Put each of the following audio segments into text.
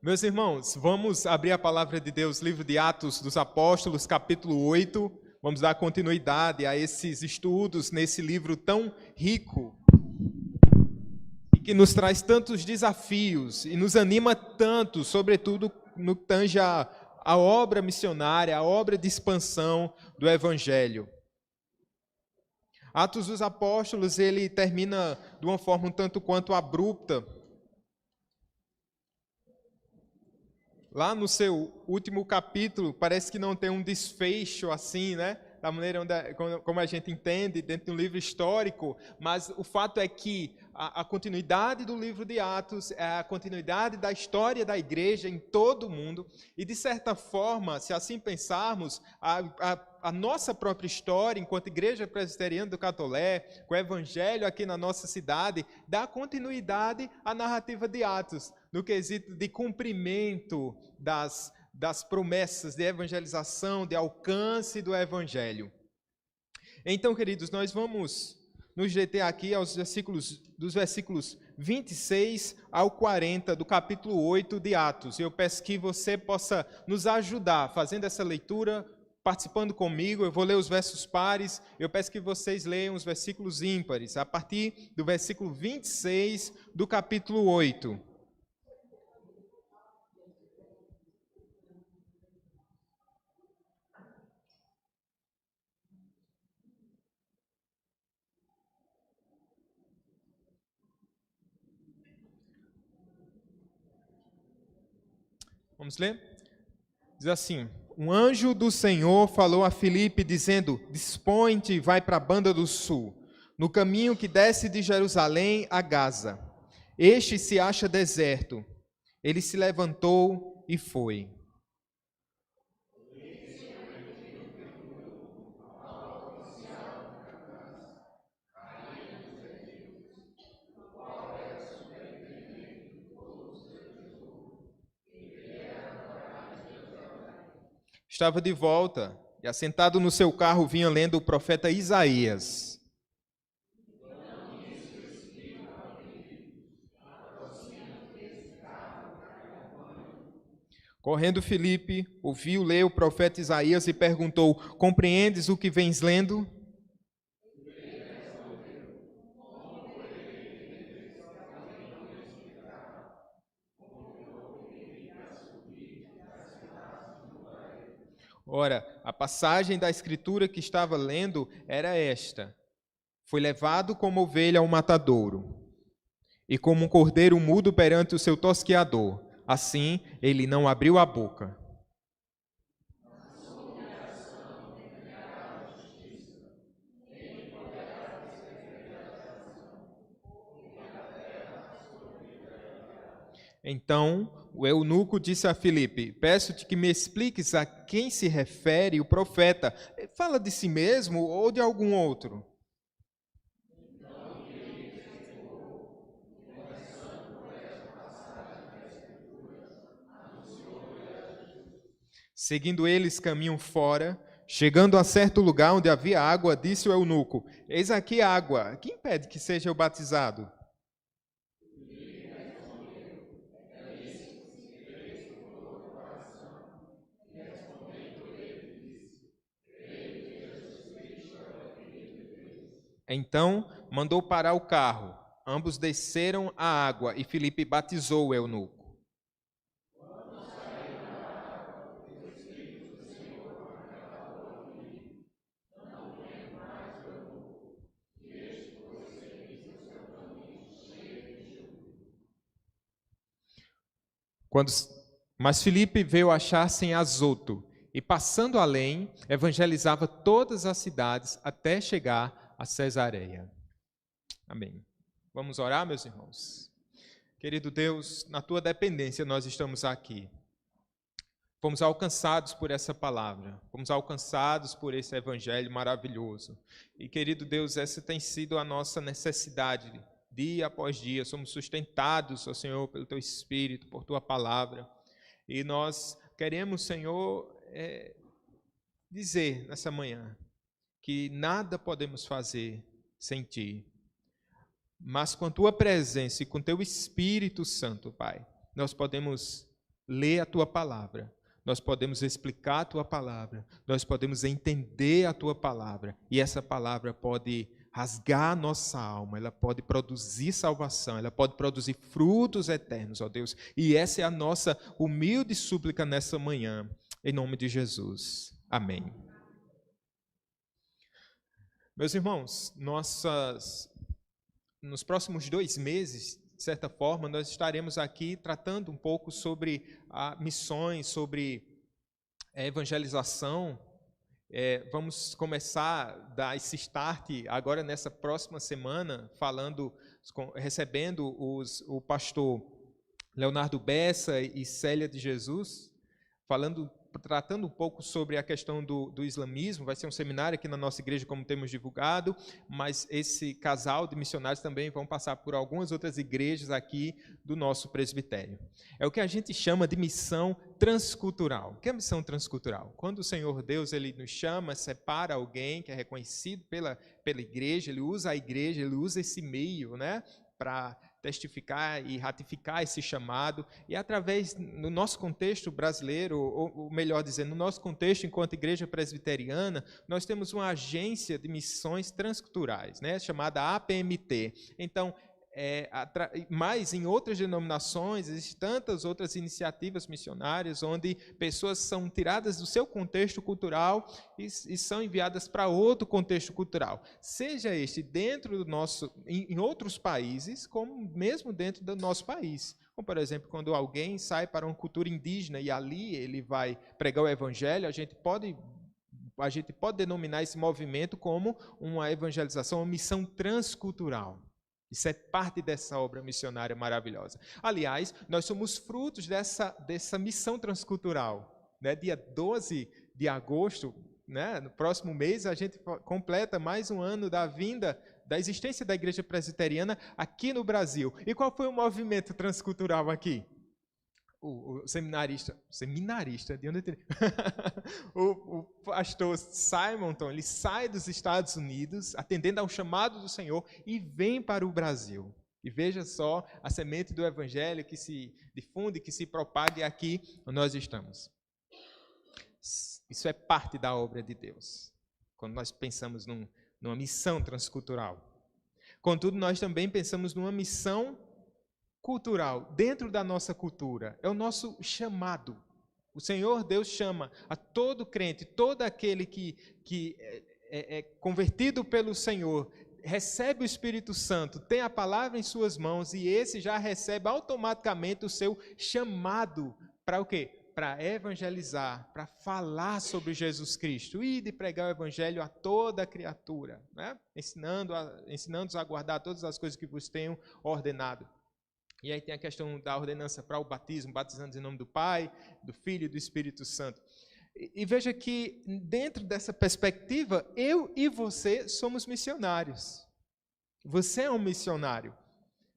Meus irmãos, vamos abrir a palavra de Deus, livro de Atos dos Apóstolos, capítulo 8. Vamos dar continuidade a esses estudos nesse livro tão rico e que nos traz tantos desafios e nos anima tanto, sobretudo no que tange a obra missionária, a obra de expansão do Evangelho. Atos dos Apóstolos, ele termina de uma forma um tanto quanto abrupta. Lá no seu último capítulo, parece que não tem um desfecho assim, né? Da maneira como a gente entende dentro de um livro histórico, mas o fato é que a continuidade do livro de Atos é a continuidade da história da igreja em todo o mundo, e de certa forma, se assim pensarmos, a nossa própria história, enquanto Igreja Presbiteriana do Catolé, com o Evangelho aqui na nossa cidade, dá continuidade à narrativa de Atos, no quesito de cumprimento das promessas de evangelização, de alcance do Evangelho. Então, queridos, nós vamos nos deter aqui dos versículos 26 ao 40 do capítulo 8 de Atos. Eu peço que você possa nos ajudar fazendo essa leitura, participando comigo. Eu vou ler os versos pares, eu peço que vocês leiam os versículos ímpares, a partir do versículo 26 do capítulo 8. Vamos ler? Diz assim: um anjo do Senhor falou a Filipe, dizendo: dispõe-te e vai para a banda do sul, no caminho que desce de Jerusalém a Gaza. Este se acha deserto. Ele se levantou e foi. Estava de volta e, assentado no seu carro, vinha lendo o profeta Isaías. Correndo Filipe, ouviu ler o profeta Isaías e perguntou: compreendes o que vens lendo? Ora, a passagem da escritura que estava lendo era esta: foi levado como ovelha ao matadouro, e como um cordeiro mudo perante o seu tosqueador, assim ele não abriu a boca. Então o eunuco disse a Filipe: peço-te que me expliques a quem se refere o profeta. Fala de si mesmo ou de algum outro? Seguindo eles caminham fora, chegando a certo lugar onde havia água, disse o eunuco: eis aqui água, que impede que seja eu batizado? Então mandou parar o carro. Ambos desceram à água e Filipe batizou o eunuco. Mas Filipe veio achar-se em Azoto e, passando além, evangelizava todas as cidades até chegar a Cesareia. Amém. Vamos orar, meus irmãos? Querido Deus, na tua dependência nós estamos aqui. Fomos alcançados por essa palavra, fomos alcançados por esse evangelho maravilhoso. E, querido Deus, essa tem sido a nossa necessidade, dia após dia. Somos sustentados, ó Senhor, pelo teu Espírito, por tua palavra. E nós queremos, Senhor, dizer nessa manhã que nada podemos fazer sem ti. Mas com tua presença e com teu Espírito Santo, Pai, nós podemos ler a tua palavra, nós podemos explicar a tua palavra, nós podemos entender a tua palavra, e essa palavra pode rasgar a nossa alma, ela pode produzir salvação, ela pode produzir frutos eternos, ó Deus. E essa é a nossa humilde súplica nessa manhã, em nome de Jesus. Amém. Meus irmãos, nos próximos 2 meses, de certa forma, nós estaremos aqui tratando um pouco sobre missões, sobre evangelização. Vamos começar a dar esse start agora nessa próxima semana, recebendo o pastor Leonardo Bessa e Célia de Jesus, tratando um pouco sobre a questão do islamismo. Vai ser um seminário aqui na nossa igreja, como temos divulgado, mas esse casal de missionários também vão passar por algumas outras igrejas aqui do nosso presbitério. É o que a gente chama de missão transcultural. O que é missão transcultural? Quando o Senhor Deus ele nos chama, separa alguém que é reconhecido pela igreja, ele usa a igreja, ele usa esse meio, né, para testificar e ratificar esse chamado, e através, no nosso contexto brasileiro, ou melhor dizendo, no nosso contexto enquanto igreja presbiteriana, nós temos uma agência de missões transculturais, né, chamada APMT. Então, mas em outras denominações, existem tantas outras iniciativas missionárias onde pessoas são tiradas do seu contexto cultural e são enviadas para outro contexto cultural, seja este dentro do em outros países, como mesmo dentro do nosso país. Como, por exemplo, quando alguém sai para uma cultura indígena e ali ele vai pregar o evangelho, a gente pode denominar esse movimento como uma evangelização, uma missão transcultural. Isso é parte dessa obra missionária maravilhosa. Aliás, nós somos frutos dessa missão transcultural. Né? Dia 12 de agosto, né? No próximo mês, a gente completa mais um ano da existência da Igreja Presbiteriana aqui no Brasil. E qual foi o movimento transcultural aqui? O seminarista, de onde ele... o pastor Simonton, ele sai dos Estados Unidos, atendendo ao chamado do Senhor, e vem para o Brasil. E veja só a semente do evangelho que se difunde, que se propaga, e aqui nós estamos. Isso é parte da obra de Deus, quando nós pensamos numa missão transcultural. Contudo, nós também pensamos numa missão cultural, dentro da nossa cultura. É o nosso chamado. O Senhor Deus chama a todo crente, todo aquele que é convertido pelo Senhor, recebe o Espírito Santo, tem a palavra em suas mãos, e esse já recebe automaticamente o seu chamado para o quê? Para evangelizar, para falar sobre Jesus Cristo e de pregar o evangelho a toda criatura, né? Ensinando-os a guardar todas as coisas que vos tenho ordenado. E aí tem a questão da ordenança para o batismo, batizando em nome do Pai, do Filho e do Espírito Santo. E veja que, dentro dessa perspectiva, eu e você somos missionários. Você é um missionário.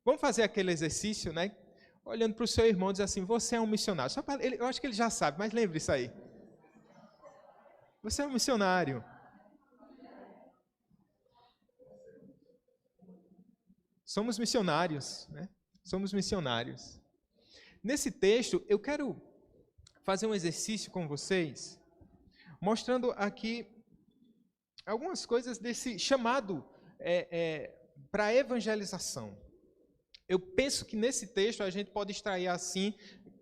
Vamos fazer aquele exercício, né? Olhando para o seu irmão, diz assim: você é um missionário. Eu acho que ele já sabe, mas lembre isso aí. Você é um missionário. Somos missionários, né? Somos missionários. Nesse texto, eu quero fazer um exercício com vocês, mostrando aqui algumas coisas desse chamado para a evangelização. Eu penso que nesse texto a gente pode extrair, assim,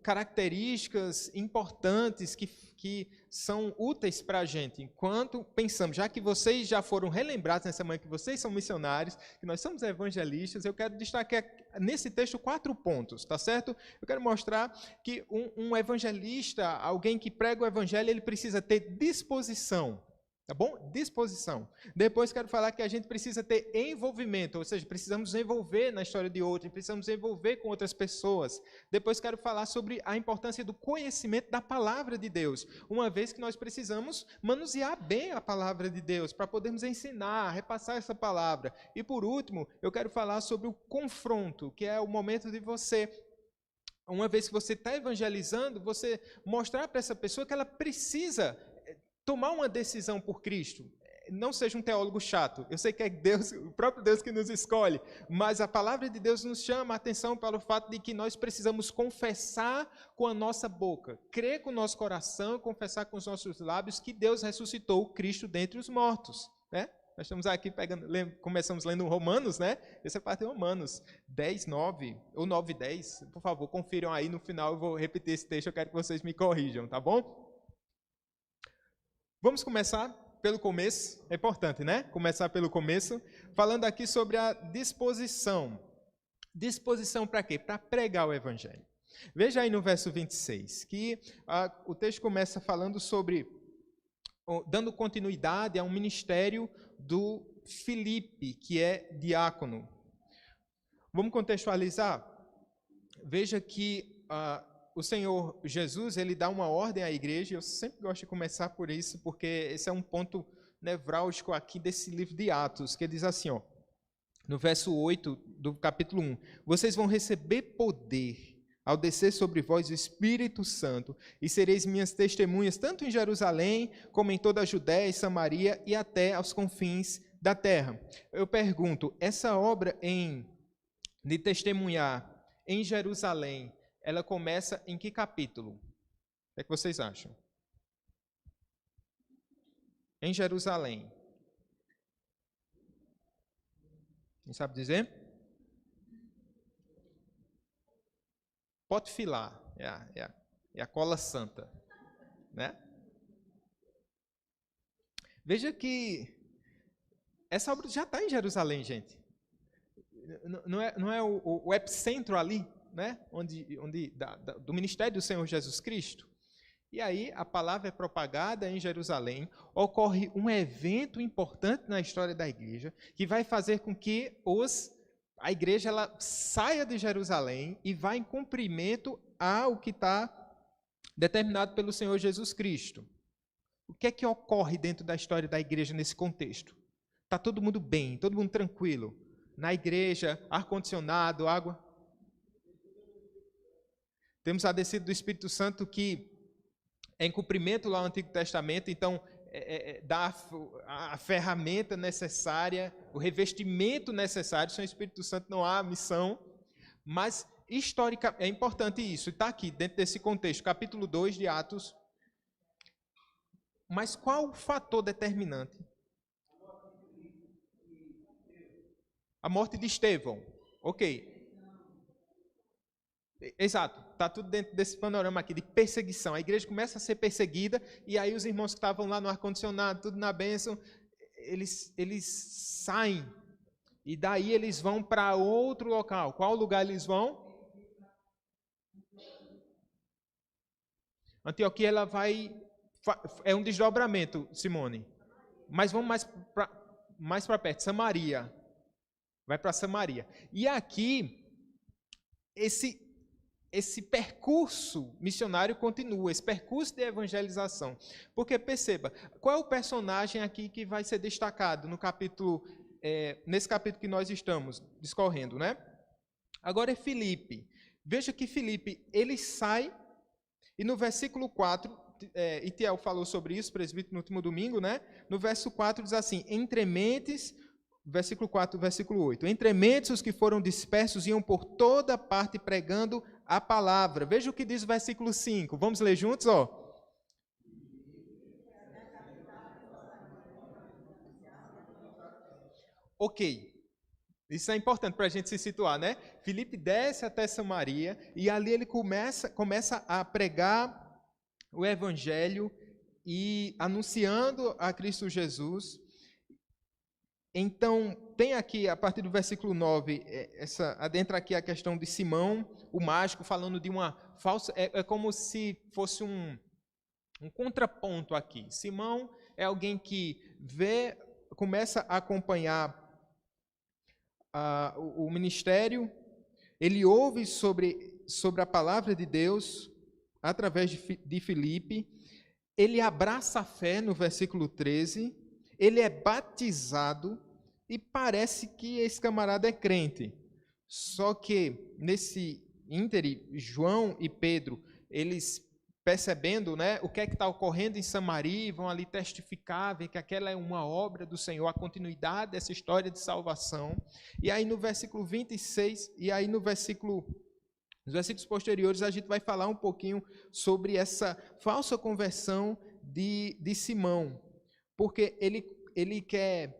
características importantes que são úteis para a gente, enquanto pensamos, já que vocês já foram relembrados nessa manhã que vocês são missionários, que nós somos evangelistas, eu quero destacar nesse texto 4 pontos, tá certo? Eu quero mostrar que um evangelista, alguém que prega o evangelho, ele precisa ter disposição. Tá bom? Disposição. Depois quero falar que a gente precisa ter envolvimento, ou seja, precisamos envolver na história de outros, precisamos envolver com outras pessoas. Depois quero falar sobre a importância do conhecimento da palavra de Deus, uma vez que nós precisamos manusear bem a palavra de Deus, para podermos ensinar, repassar essa palavra. E por último, eu quero falar sobre o confronto, que é o momento de você, uma vez que você está evangelizando, você mostrar para essa pessoa que ela precisa tomar uma decisão por Cristo. não seja um teólogo chato. Eu sei que é Deus, o próprio Deus que nos escolhe, mas a palavra de Deus nos chama a atenção para o fato de que nós precisamos confessar com a nossa boca, crer com o nosso coração, confessar com os nossos lábios que Deus ressuscitou o Cristo dentre os mortos, né? Nós estamos aqui começamos lendo Romanos, né? Essa parte é Romanos 10, 9, ou 9, 10. Por favor, confiram aí, no final eu vou repetir esse texto, eu quero que vocês me corrijam, tá bom? Vamos começar pelo começo, é importante, né? Começar pelo começo, falando aqui sobre a disposição. Disposição para quê? Para pregar o Evangelho. Veja aí no verso 26, que o texto começa falando sobre, dando continuidade a um ministério do Filipe, que é diácono. Vamos contextualizar? Veja que o Senhor Jesus, ele dá uma ordem à igreja, e eu sempre gosto de começar por isso, porque esse é um ponto nevrálgico aqui desse livro de Atos, que ele diz assim, ó, no verso 8 do capítulo 1, vocês vão receber poder ao descer sobre vós o Espírito Santo, e sereis minhas testemunhas, tanto em Jerusalém, como em toda a Judéia e Samaria, e até aos confins da terra. Eu pergunto, essa obra de testemunhar em Jerusalém, ela começa em que capítulo? O que vocês acham? Em Jerusalém. Quem sabe dizer? Pode filar, é a cola santa, né? Veja que essa obra já está em Jerusalém, gente. Não é o epicentro ali, né? Do ministério do Senhor Jesus Cristo. E aí a palavra é propagada em Jerusalém, ocorre um evento importante na história da igreja, que vai fazer com que a igreja ela saia de Jerusalém e vá em cumprimento ao que está determinado pelo Senhor Jesus Cristo. O que é que ocorre dentro da história da igreja nesse contexto? Está todo mundo bem, todo mundo tranquilo. Na igreja, ar-condicionado, água. Temos a descida do Espírito Santo que é em cumprimento lá no Antigo Testamento, então dá a ferramenta necessária, o revestimento necessário. Sem o Espírito Santo não há missão, mas histórica é importante isso, está aqui dentro desse contexto, capítulo 2 de Atos. Mas qual o fator determinante? A morte de Estevão, ok. Exato, está tudo dentro desse panorama aqui de perseguição. A igreja começa a ser perseguida e aí os irmãos que estavam lá no ar-condicionado, tudo na bênção, eles saem e daí eles vão para outro local. Qual lugar eles vão? Antioquia, ela vai... É um desdobramento, Simone. Mas vamos mais para perto, Samaria. Vai para Samaria. E aqui, esse percurso missionário continua, esse percurso de evangelização. Porque, perceba, qual é o personagem aqui que vai ser destacado no capítulo, nesse capítulo que nós estamos discorrendo, né? Agora é Filipe. Veja que Filipe, ele sai, e no versículo 4, Itiel falou sobre isso, presbítero, no último domingo, né? No verso 4 diz assim, entre mentes... Versículo 4, versículo 8. Entre mentes os que foram dispersos iam por toda parte pregando a palavra. Veja o que diz o versículo 5. Vamos ler juntos, ó. Ok. Isso é importante para a gente se situar, né? Filipe desce até Samaria e ali ele começa a pregar o evangelho e anunciando a Cristo Jesus. Então, tem aqui, a partir do versículo 9, adentra aqui a questão de Simão, o mágico, falando de uma falsa... É como se fosse um contraponto aqui. Simão é alguém que começa a acompanhar o ministério, ele ouve sobre a palavra de Deus através de Filipe, ele abraça a fé no versículo 13, ele é batizado e parece que esse camarada é crente. Só que nesse íntere, João e Pedro, eles percebendo, né, o que é que está ocorrendo em Samaria, vão ali testificar, ver que aquela é uma obra do Senhor, a continuidade dessa história de salvação. E aí no versículo 26, e aí nos versículos posteriores, a gente vai falar um pouquinho sobre essa falsa conversão de Simão, porque ele quer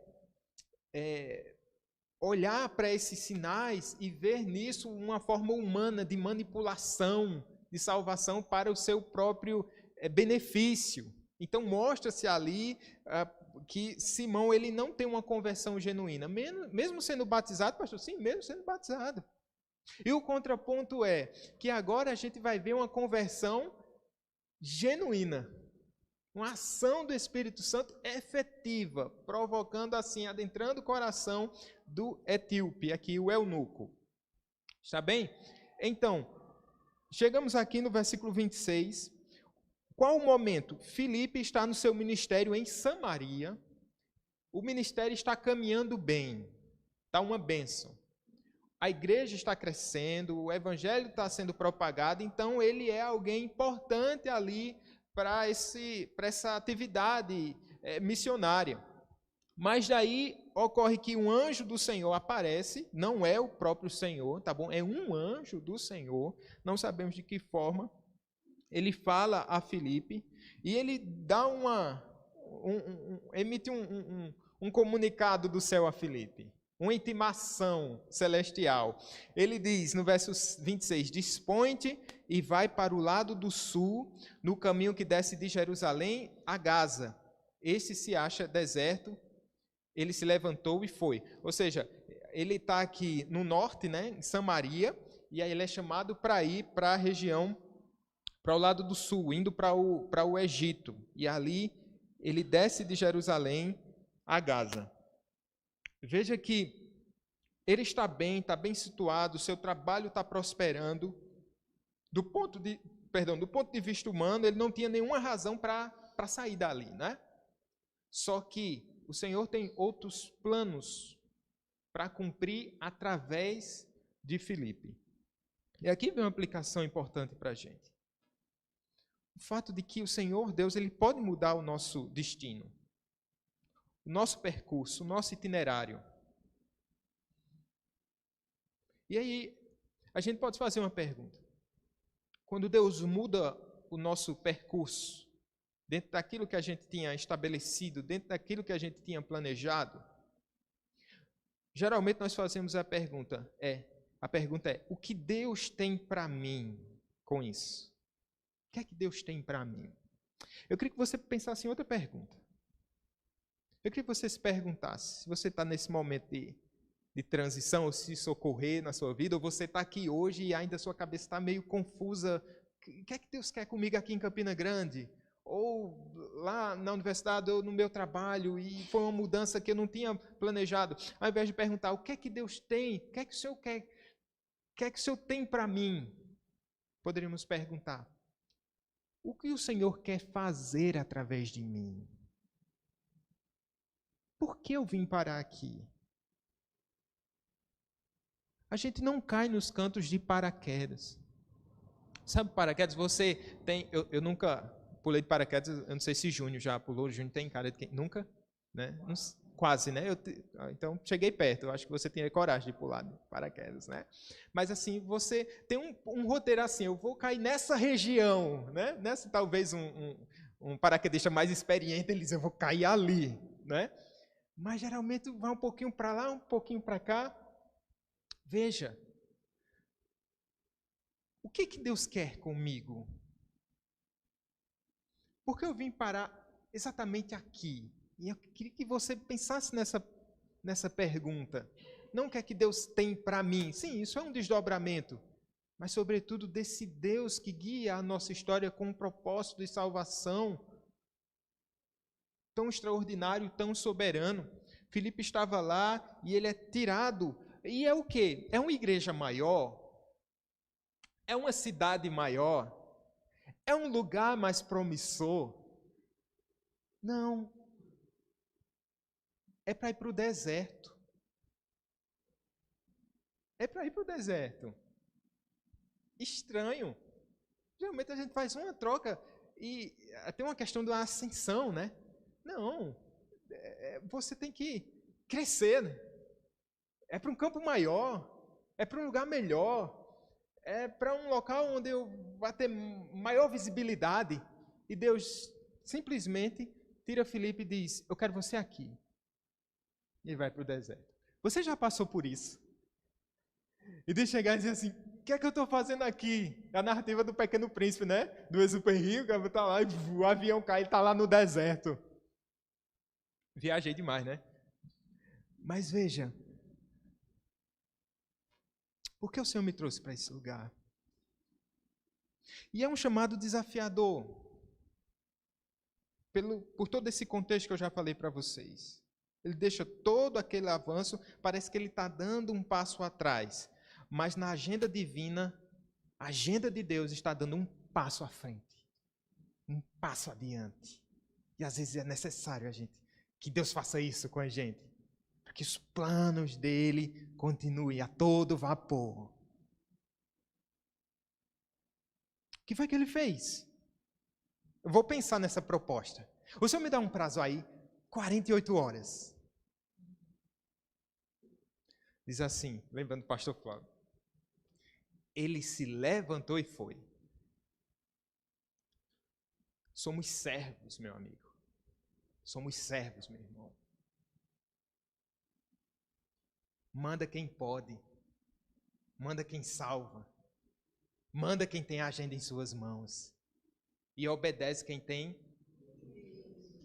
olhar para esses sinais e ver nisso uma forma humana de manipulação, de salvação para o seu próprio benefício. Então mostra-se ali que Simão ele não tem uma conversão genuína, mesmo sendo batizado, pastor, sim, mesmo sendo batizado. E o contraponto é que agora a gente vai ver uma conversão genuína, uma ação do Espírito Santo efetiva, provocando assim, adentrando o coração do etíope, aqui o eunuco. Está bem? Então, chegamos aqui no versículo 26. Qual o momento? Filipe está no seu ministério em Samaria. O ministério está caminhando bem. Está uma bênção. A igreja está crescendo, o evangelho está sendo propagado, então ele é alguém importante ali para essa atividade missionária. Mas daí ocorre que um anjo do Senhor aparece, não é o próprio Senhor, tá bom? É um anjo do Senhor, não sabemos de que forma. Ele fala a Filipe e ele dá emite um comunicado do céu a Filipe, uma intimação celestial. Ele diz no verso 26, dispõe-te e vai para o lado do sul, no caminho que desce de Jerusalém a Gaza. Este se acha deserto. Ele se levantou e foi. Ou seja, ele está aqui no norte, né, em Samaria, e aí ele é chamado para ir para a região, para o lado do sul, indo para o Egito. E ali ele desce de Jerusalém a Gaza. Veja que ele está bem situado, o seu trabalho está prosperando. Do ponto de vista humano, ele não tinha nenhuma razão para sair dali, né? Só que o Senhor tem outros planos para cumprir através de Filipe. E aqui vem uma aplicação importante para a gente. O fato de que o Senhor, Deus, ele pode mudar o nosso destino, o nosso percurso, o nosso itinerário. E aí, a gente pode fazer uma pergunta. Quando Deus muda o nosso percurso, dentro daquilo que a gente tinha estabelecido, dentro daquilo que a gente tinha planejado, geralmente nós fazemos a pergunta é, o que Deus tem para mim com isso? O que é que Deus tem para mim? Eu queria que você pensasse em outra pergunta. Eu queria que você se perguntasse, se você está nesse momento de transição, ou se socorrer na sua vida, ou você está aqui hoje e ainda a sua cabeça está meio confusa. O que é que Deus quer comigo aqui em Campina Grande? Ou lá na universidade, ou no meu trabalho, e foi uma mudança que eu não tinha planejado. Ao invés de perguntar, o que é que Deus tem? O que é que o Senhor quer? O que é que o Senhor tem para mim? Poderíamos perguntar, o que o Senhor quer fazer através de mim? Por que eu vim parar aqui? A gente não cai nos cantos de paraquedas. Sabe paraquedas? Você tem... Eu nunca pulei de paraquedas, eu não sei se Júnior já pulou. Júnior tem cara de quem... Nunca? Né? Quase, né? Então, cheguei perto. Eu acho que você teria coragem de pular de paraquedas, né? Mas, assim, você tem um roteiro assim, eu vou cair nessa região, né? Nessa, talvez, um paraquedista mais experiente, ele diz, eu vou cair ali, né? Mas, geralmente, vai um pouquinho para lá, um pouquinho para cá. Veja, o que Deus quer comigo? Por que eu vim parar exatamente aqui? E eu queria que você pensasse nessa pergunta. Não o que é que Deus tem para mim. Sim, isso é um desdobramento. Mas, sobretudo, desse Deus que guia a nossa história com um propósito de salvação tão extraordinário, tão soberano. Filipe estava lá e ele é tirado. E é o quê? É uma igreja maior? É uma cidade maior? É um lugar mais promissor? Não. É para ir para o deserto. É para ir para o deserto. Estranho. Geralmente a gente faz uma troca e tem uma questão da ascensão, né? Não, você tem que crescer, né? É para um campo maior, é para um lugar melhor, é para um local onde eu vou ter maior visibilidade. E Deus simplesmente tira Filipe e diz, eu quero você aqui. E ele vai para o deserto. Você já passou por isso? E de chegar e dizer assim, o que é que eu estou fazendo aqui? É a narrativa do Pequeno Príncipe, né? Do Exupéry, o cara está lá e o avião cai e está lá no deserto. Viajei demais, né? Mas veja, por que o Senhor me trouxe para esse lugar? E é um chamado desafiador, por todo esse contexto que eu já falei para vocês. Ele deixa todo aquele avanço, parece que ele está dando um passo atrás. Mas na agenda divina, a agenda de Deus está dando um passo à frente, um passo adiante. E às vezes é necessário que Deus faça isso com a gente, para que os planos dele continuem a todo vapor. O que foi que ele fez? Eu vou pensar nessa proposta. O Senhor me dá um prazo aí, 48 horas. Diz assim, lembrando do pastor Flávio. Ele se levantou e foi. Somos servos, meu amigo. Somos servos, meu irmão. Manda quem pode. Manda quem salva. Manda quem tem a agenda em suas mãos. E obedece quem tem...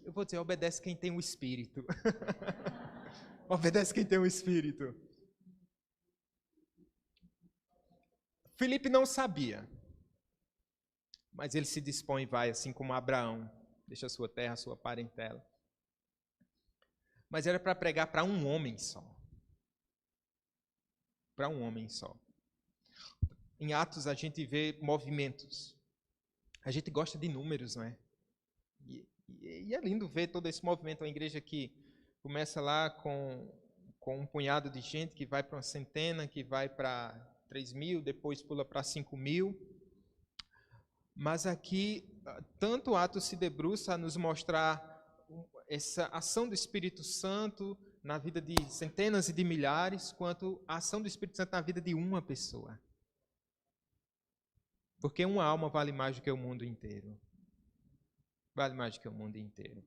Eu vou dizer, obedece quem tem o Espírito. Obedece quem tem o Espírito. Filipe não sabia. Mas ele se dispõe e vai, assim como Abraão. Deixa a sua terra, a sua parentela. Mas era para pregar para um homem só. Para um homem só. Em Atos a gente vê movimentos. A gente gosta de números, não é? E é lindo ver todo esse movimento. Uma igreja que começa lá com um punhado de gente, que vai para uma centena, que vai para 3.000, depois pula para 5.000. Mas aqui, tanto o Atos se debruça a nos mostrar essa ação do Espírito Santo na vida de centenas e de milhares, quanto a ação do Espírito Santo na vida de uma pessoa. Porque uma alma vale mais do que o mundo inteiro. Vale mais do que o mundo inteiro.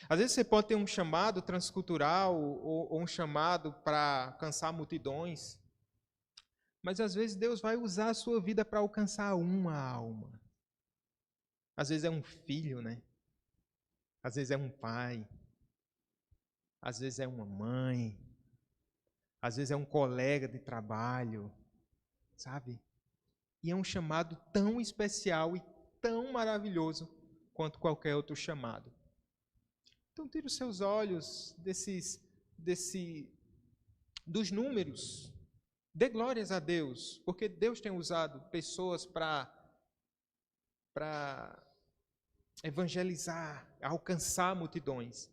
Às vezes você pode ter um chamado transcultural ou um chamado para alcançar multidões, mas às vezes Deus vai usar a sua vida para alcançar uma alma. Às vezes é um filho, né? Às vezes é um pai. Às vezes é uma mãe. Às vezes é um colega de trabalho, sabe? E é um chamado tão especial e tão maravilhoso quanto qualquer outro chamado. Então tire os seus olhos dos números. Dê glórias a Deus, porque Deus tem usado pessoas para evangelizar, alcançar multidões.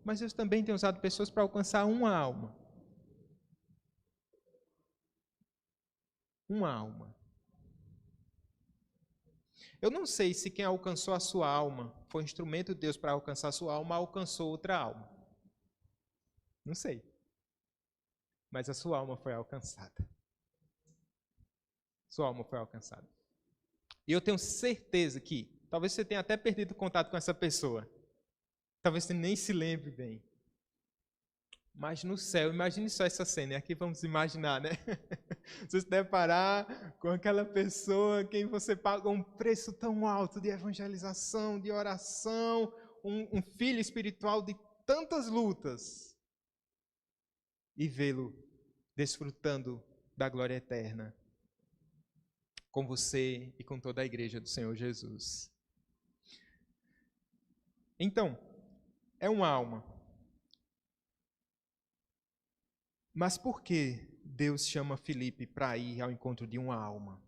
Mas Deus também tem usado pessoas para alcançar uma alma. Uma alma. Eu não sei se quem alcançou a sua alma foi instrumento de Deus para alcançar a sua alma, alcançou outra alma. Não sei. Mas a sua alma foi alcançada. Sua alma foi alcançada. E eu tenho certeza que talvez você tenha até perdido contato com essa pessoa. Talvez você nem se lembre bem. Mas no céu, imagine só essa cena. E aqui vamos imaginar, né? Você se deparar com aquela pessoa a quem você paga um preço tão alto de evangelização, de oração, um filho espiritual de tantas lutas. E vê-lo desfrutando da glória eterna com você e com toda a igreja do Senhor Jesus. Então, é uma alma. Mas por que Deus chama Filipe para ir ao encontro de uma alma?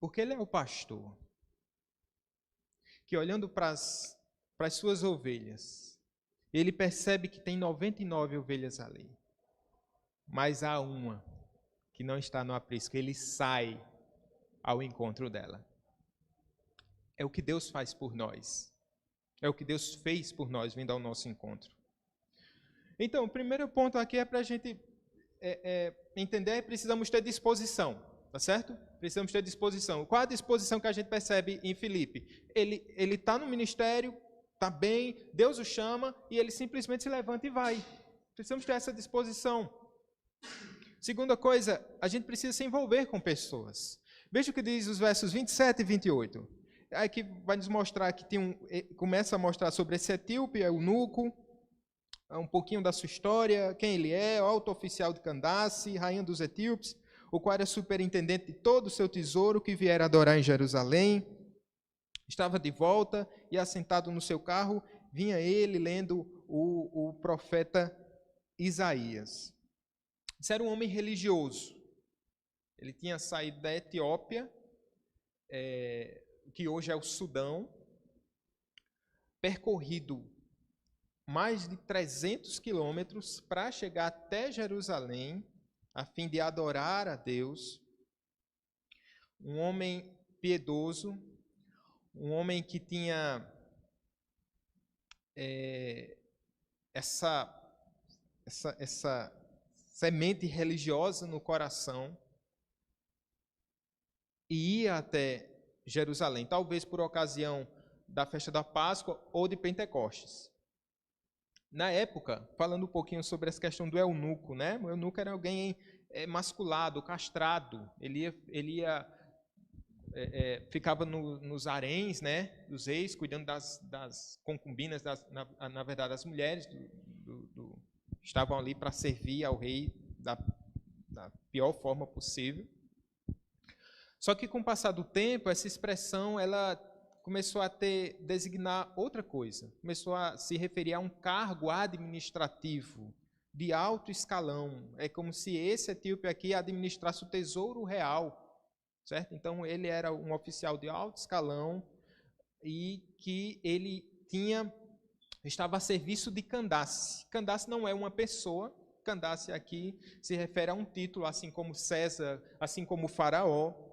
Porque ele é o pastor que, olhando para as suas ovelhas, ele percebe que tem 99 ovelhas ali, mas há uma que não está no aprisco. Ele sai ao encontro dela. É o que Deus faz por nós. É o que Deus fez por nós, vindo ao nosso encontro. Então, o primeiro ponto aqui é para a gente entender, precisamos ter disposição, tá certo? Precisamos ter disposição. Qual a disposição que a gente percebe em Filipe? Ele está no ministério, está bem, Deus o chama e ele simplesmente se levanta e vai. Precisamos ter essa disposição. Segunda coisa, a gente precisa se envolver com pessoas. Veja o que diz os versos 27 e 28. Aqui vai nos mostrar que começa a mostrar sobre esse etíope, eunuco, um pouquinho da sua história, quem ele é, alto oficial de Candace, rainha dos etíopes, o qual era superintendente de todo o seu tesouro, que viera adorar em Jerusalém. Estava de volta e assentado no seu carro, vinha ele lendo o profeta Isaías. Esse era um homem religioso. Ele tinha saído da Etiópia, que hoje é o Sudão, percorrido mais de 300 quilômetros para chegar até Jerusalém, a fim de adorar a Deus. Um homem piedoso, um homem que tinha essa semente religiosa no coração, e ia até Jerusalém, talvez por ocasião da festa da Páscoa ou de Pentecostes. Na época, falando um pouquinho sobre essa questão do eunuco, né? O eunuco era alguém masculado, castrado. Ele ficava nos haréns, né, dos reis, cuidando das concubinas, na verdade, das mulheres estavam ali para servir ao rei da pior forma possível. Só que com o passar do tempo, essa expressão ela começou a designar outra coisa. Começou a se referir a um cargo administrativo de alto escalão. É como se esse etíope aqui administrasse o tesouro real, certo? Então, ele era um oficial de alto escalão e que ele estava a serviço de Candace. Candace não é uma pessoa. Candace aqui se refere a um título, assim como César, assim como Faraó.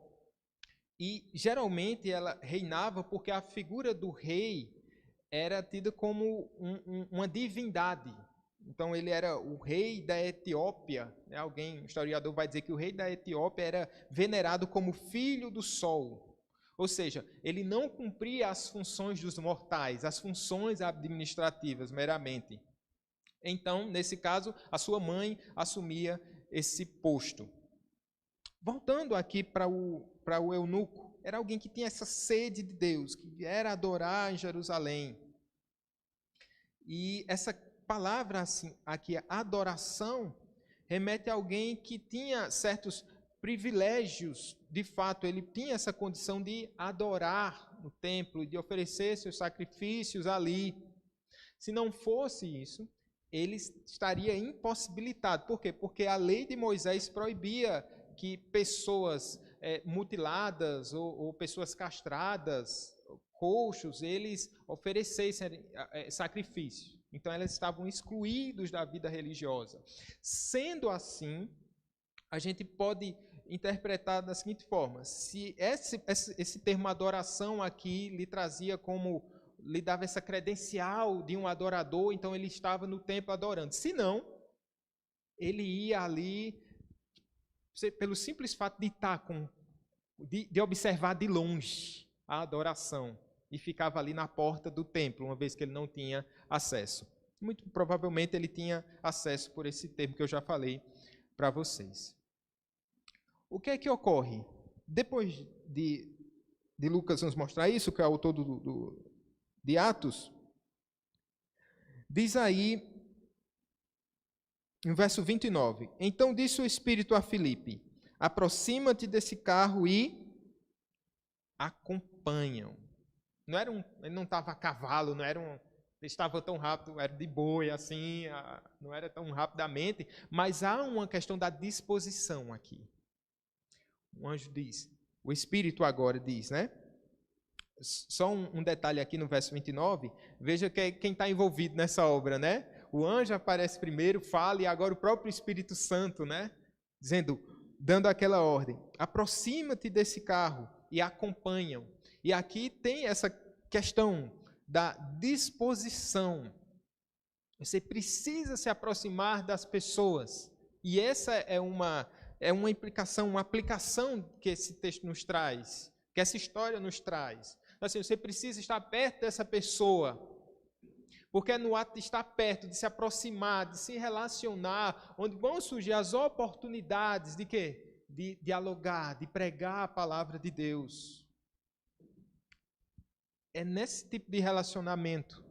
E, geralmente, ela reinava porque a figura do rei era tida como uma divindade. Então, ele era o rei da Etiópia. Um historiador vai dizer que o rei da Etiópia era venerado como filho do sol. Ou seja, ele não cumpria as funções dos mortais, as funções administrativas, meramente. Então, nesse caso, a sua mãe assumia esse posto. Voltando aqui para o eunuco, era alguém que tinha essa sede de Deus, que viera adorar em Jerusalém. E essa palavra assim, aqui, adoração, remete a alguém que tinha certos privilégios. De fato, ele tinha essa condição de adorar no templo e de oferecer seus sacrifícios ali. Se não fosse isso, ele estaria impossibilitado. Por quê? Porque a lei de Moisés proibia que pessoas mutiladas ou pessoas castradas, coxos, eles oferecessem sacrifícios. Então, elas estavam excluídos da vida religiosa. Sendo assim, a gente pode interpretar da seguinte forma: se esse termo adoração aqui lhe dava essa credencial de um adorador, então ele estava no templo adorando. Se não, ele ia ali pelo simples fato de estar de observar de longe a adoração, e ficava ali na porta do templo, uma vez que ele não tinha acesso. Muito provavelmente ele tinha acesso por esse termo que eu já falei para vocês. O que é que ocorre? Depois de Lucas nos mostrar isso, que é o autor de Atos, diz aí, no verso 29, então disse o Espírito a Filipe: aproxima-te desse carro e acompanham. Ele não estava a cavalo, ele estava tão rápido, era de boi, assim, não era tão rapidamente, mas há uma questão da disposição aqui. O anjo diz, o Espírito agora diz, né? Só um detalhe aqui no verso 29, veja quem está envolvido nessa obra, né? O anjo aparece primeiro, fala, e agora o próprio Espírito Santo, né? Dizendo, dando aquela ordem: aproxima-te desse carro, e acompanham. E aqui tem essa questão da disposição. Você precisa se aproximar das pessoas. E essa é uma implicação, uma aplicação que esse texto nos traz, que essa história nos traz. Assim, você precisa estar perto dessa pessoa, porque é no ato de estar perto, de se aproximar, de se relacionar, onde vão surgir as oportunidades de quê? De dialogar, de pregar a palavra de Deus. É nesse tipo de relacionamento.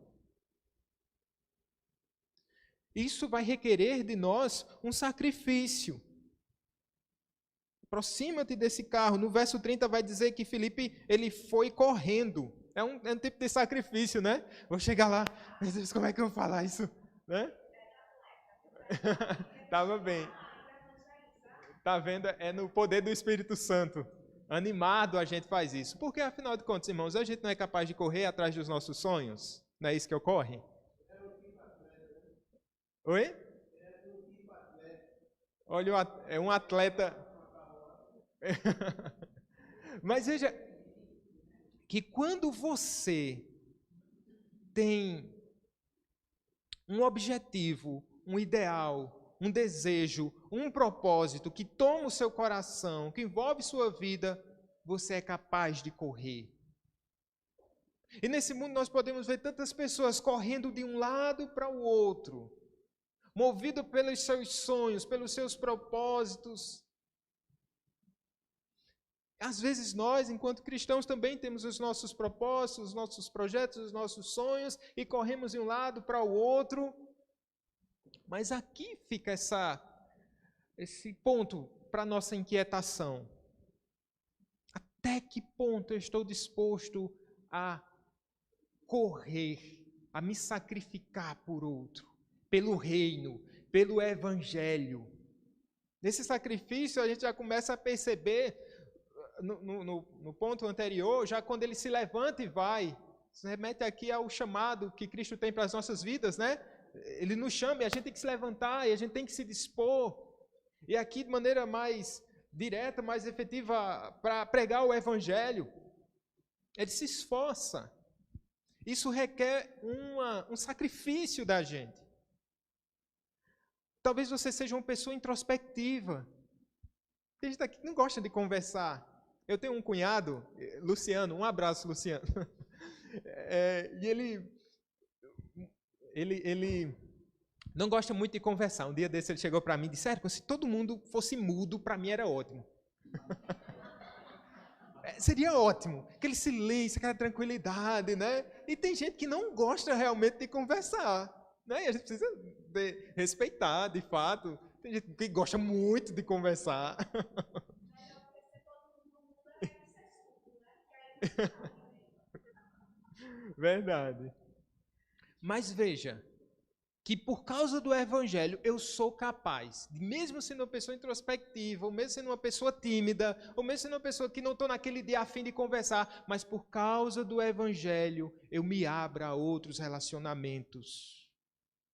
Isso vai requerer de nós um sacrifício. Aproxima-te desse carro. No verso 30 vai dizer que Filipe, ele foi correndo. É um tipo de sacrifício, né? Vou chegar lá, meu Deus, como é que eu vou falar isso? Né? Tava bem. Tá vendo? É no poder do Espírito Santo. Animado a gente faz isso. Porque, afinal de contas, irmãos, a gente não é capaz de correr atrás dos nossos sonhos? Não é isso que ocorre? Oi? Olha, é um atleta... Mas veja, que quando você tem um objetivo, um ideal, um desejo, um propósito que toma o seu coração, que envolve sua vida, você é capaz de correr. E nesse mundo nós podemos ver tantas pessoas correndo de um lado para o outro, movido pelos seus sonhos, pelos seus propósitos. Às vezes nós, enquanto cristãos, também temos os nossos propósitos, os nossos projetos, os nossos sonhos e corremos de um lado para o outro. Mas aqui fica esse ponto para a nossa inquietação. Até que ponto eu estou disposto a correr, a me sacrificar por outro, pelo reino, pelo evangelho? Nesse sacrifício a gente já começa a perceber, no ponto anterior, já quando ele se levanta e vai, se remete aqui ao chamado que Cristo tem para as nossas vidas, né? Ele nos chama e a gente tem que se levantar e a gente tem que se dispor. E aqui de maneira mais direta, mais efetiva, para pregar o evangelho, ele se esforça. Isso requer um sacrifício da gente. Talvez você seja uma pessoa introspectiva. Tem gente aqui que não gosta de conversar. Eu tenho um cunhado, Luciano, um abraço, Luciano. E ele não gosta muito de conversar. Um dia desse ele chegou para mim e disse: Sérgio, se todo mundo fosse mudo, para mim era ótimo. Seria ótimo. Aquele silêncio, aquela tranquilidade, né? E tem gente que não gosta realmente de conversar, né? E a gente precisa respeitar, de fato. Tem gente que gosta muito de conversar. Verdade. Mas veja, que por causa do evangelho eu sou capaz, mesmo sendo uma pessoa introspectiva, ou mesmo sendo uma pessoa tímida, ou mesmo sendo uma pessoa que não estou naquele dia a fim de conversar, mas por causa do evangelho eu me abro a outros relacionamentos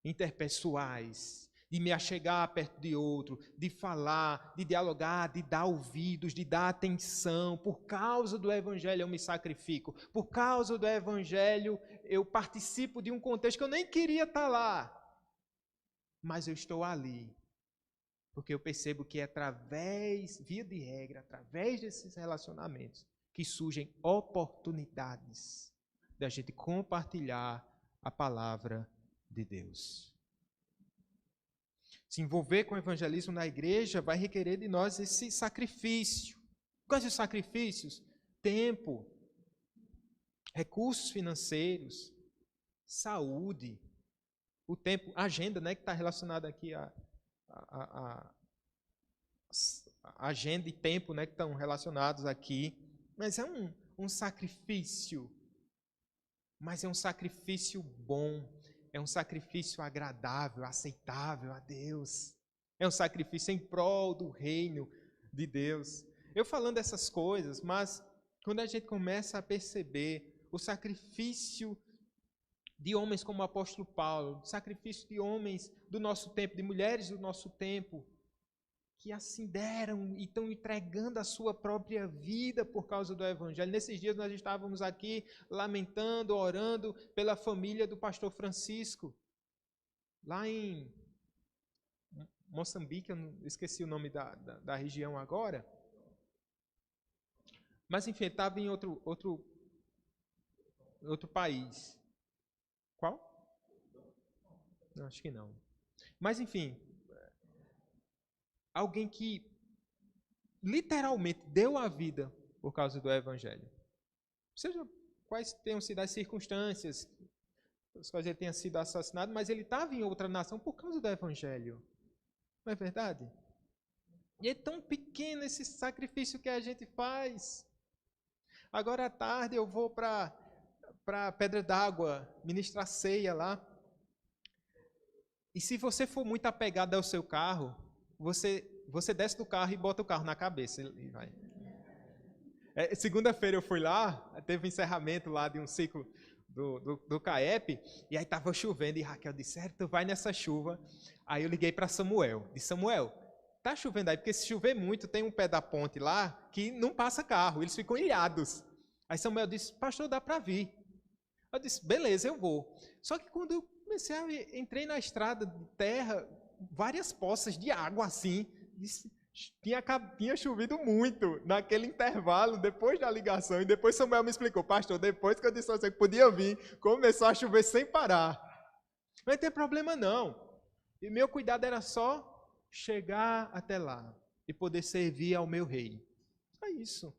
interpessoais, de me achegar perto de outro, de falar, de dialogar, de dar ouvidos, de dar atenção. Por causa do evangelho eu me sacrifico. Por causa do evangelho eu participo de um contexto que eu nem queria estar lá. Mas eu estou ali, porque eu percebo que é via de regra, através desses relacionamentos, que surgem oportunidades da gente compartilhar a palavra de Deus. Se envolver com o evangelismo na igreja vai requerer de nós esse sacrifício. Quais os sacrifícios? Tempo, recursos financeiros, saúde, o tempo, a agenda, né, que está relacionada aqui a agenda e tempo, né, que estão relacionados aqui. Mas é um sacrifício, mas é um sacrifício bom, é um sacrifício agradável, aceitável a Deus. É um sacrifício em prol do reino de Deus. Eu falando essas coisas, mas quando a gente começa a perceber o sacrifício de homens como o apóstolo Paulo, sacrifício de homens do nosso tempo, de mulheres do nosso tempo, que assim deram e estão entregando a sua própria vida por causa do Evangelho. Nesses dias nós estávamos aqui lamentando, orando pela família do pastor Francisco, lá em Moçambique, eu esqueci o nome da região agora. Mas enfim, ele estava em outro país. Qual? Não, acho que não. Mas enfim, alguém que literalmente deu a vida por causa do Evangelho. Seja quais tenham sido as circunstâncias, as quais ele tenha sido assassinado, mas ele estava em outra nação por causa do Evangelho. Não é verdade? E é tão pequeno esse sacrifício que a gente faz. Agora à tarde eu vou para Pedra d'Água ministrar ceia lá. E se você for muito apegado ao seu carro, você desce do carro e bota o carro na cabeça e vai. Segunda-feira eu fui lá, teve um encerramento lá de um ciclo do CAEP, e aí estava chovendo, e Raquel disse, tu vai nessa chuva. Aí eu liguei para Samuel, disse, Samuel, tá chovendo aí, porque se chover muito, tem um pé da ponte lá, que não passa carro, eles ficam ilhados. Aí Samuel disse, pastor, dá para vir. Eu disse, beleza, eu vou. Só que quando eu entrei na estrada de terra, várias poças de água assim, tinha chovido muito naquele intervalo, depois da ligação, e depois Samuel me explicou, pastor, depois que eu disse a você que podia vir, começou a chover sem parar. Não tem problema não. E meu cuidado era só chegar até lá e poder servir ao meu rei. Só isso.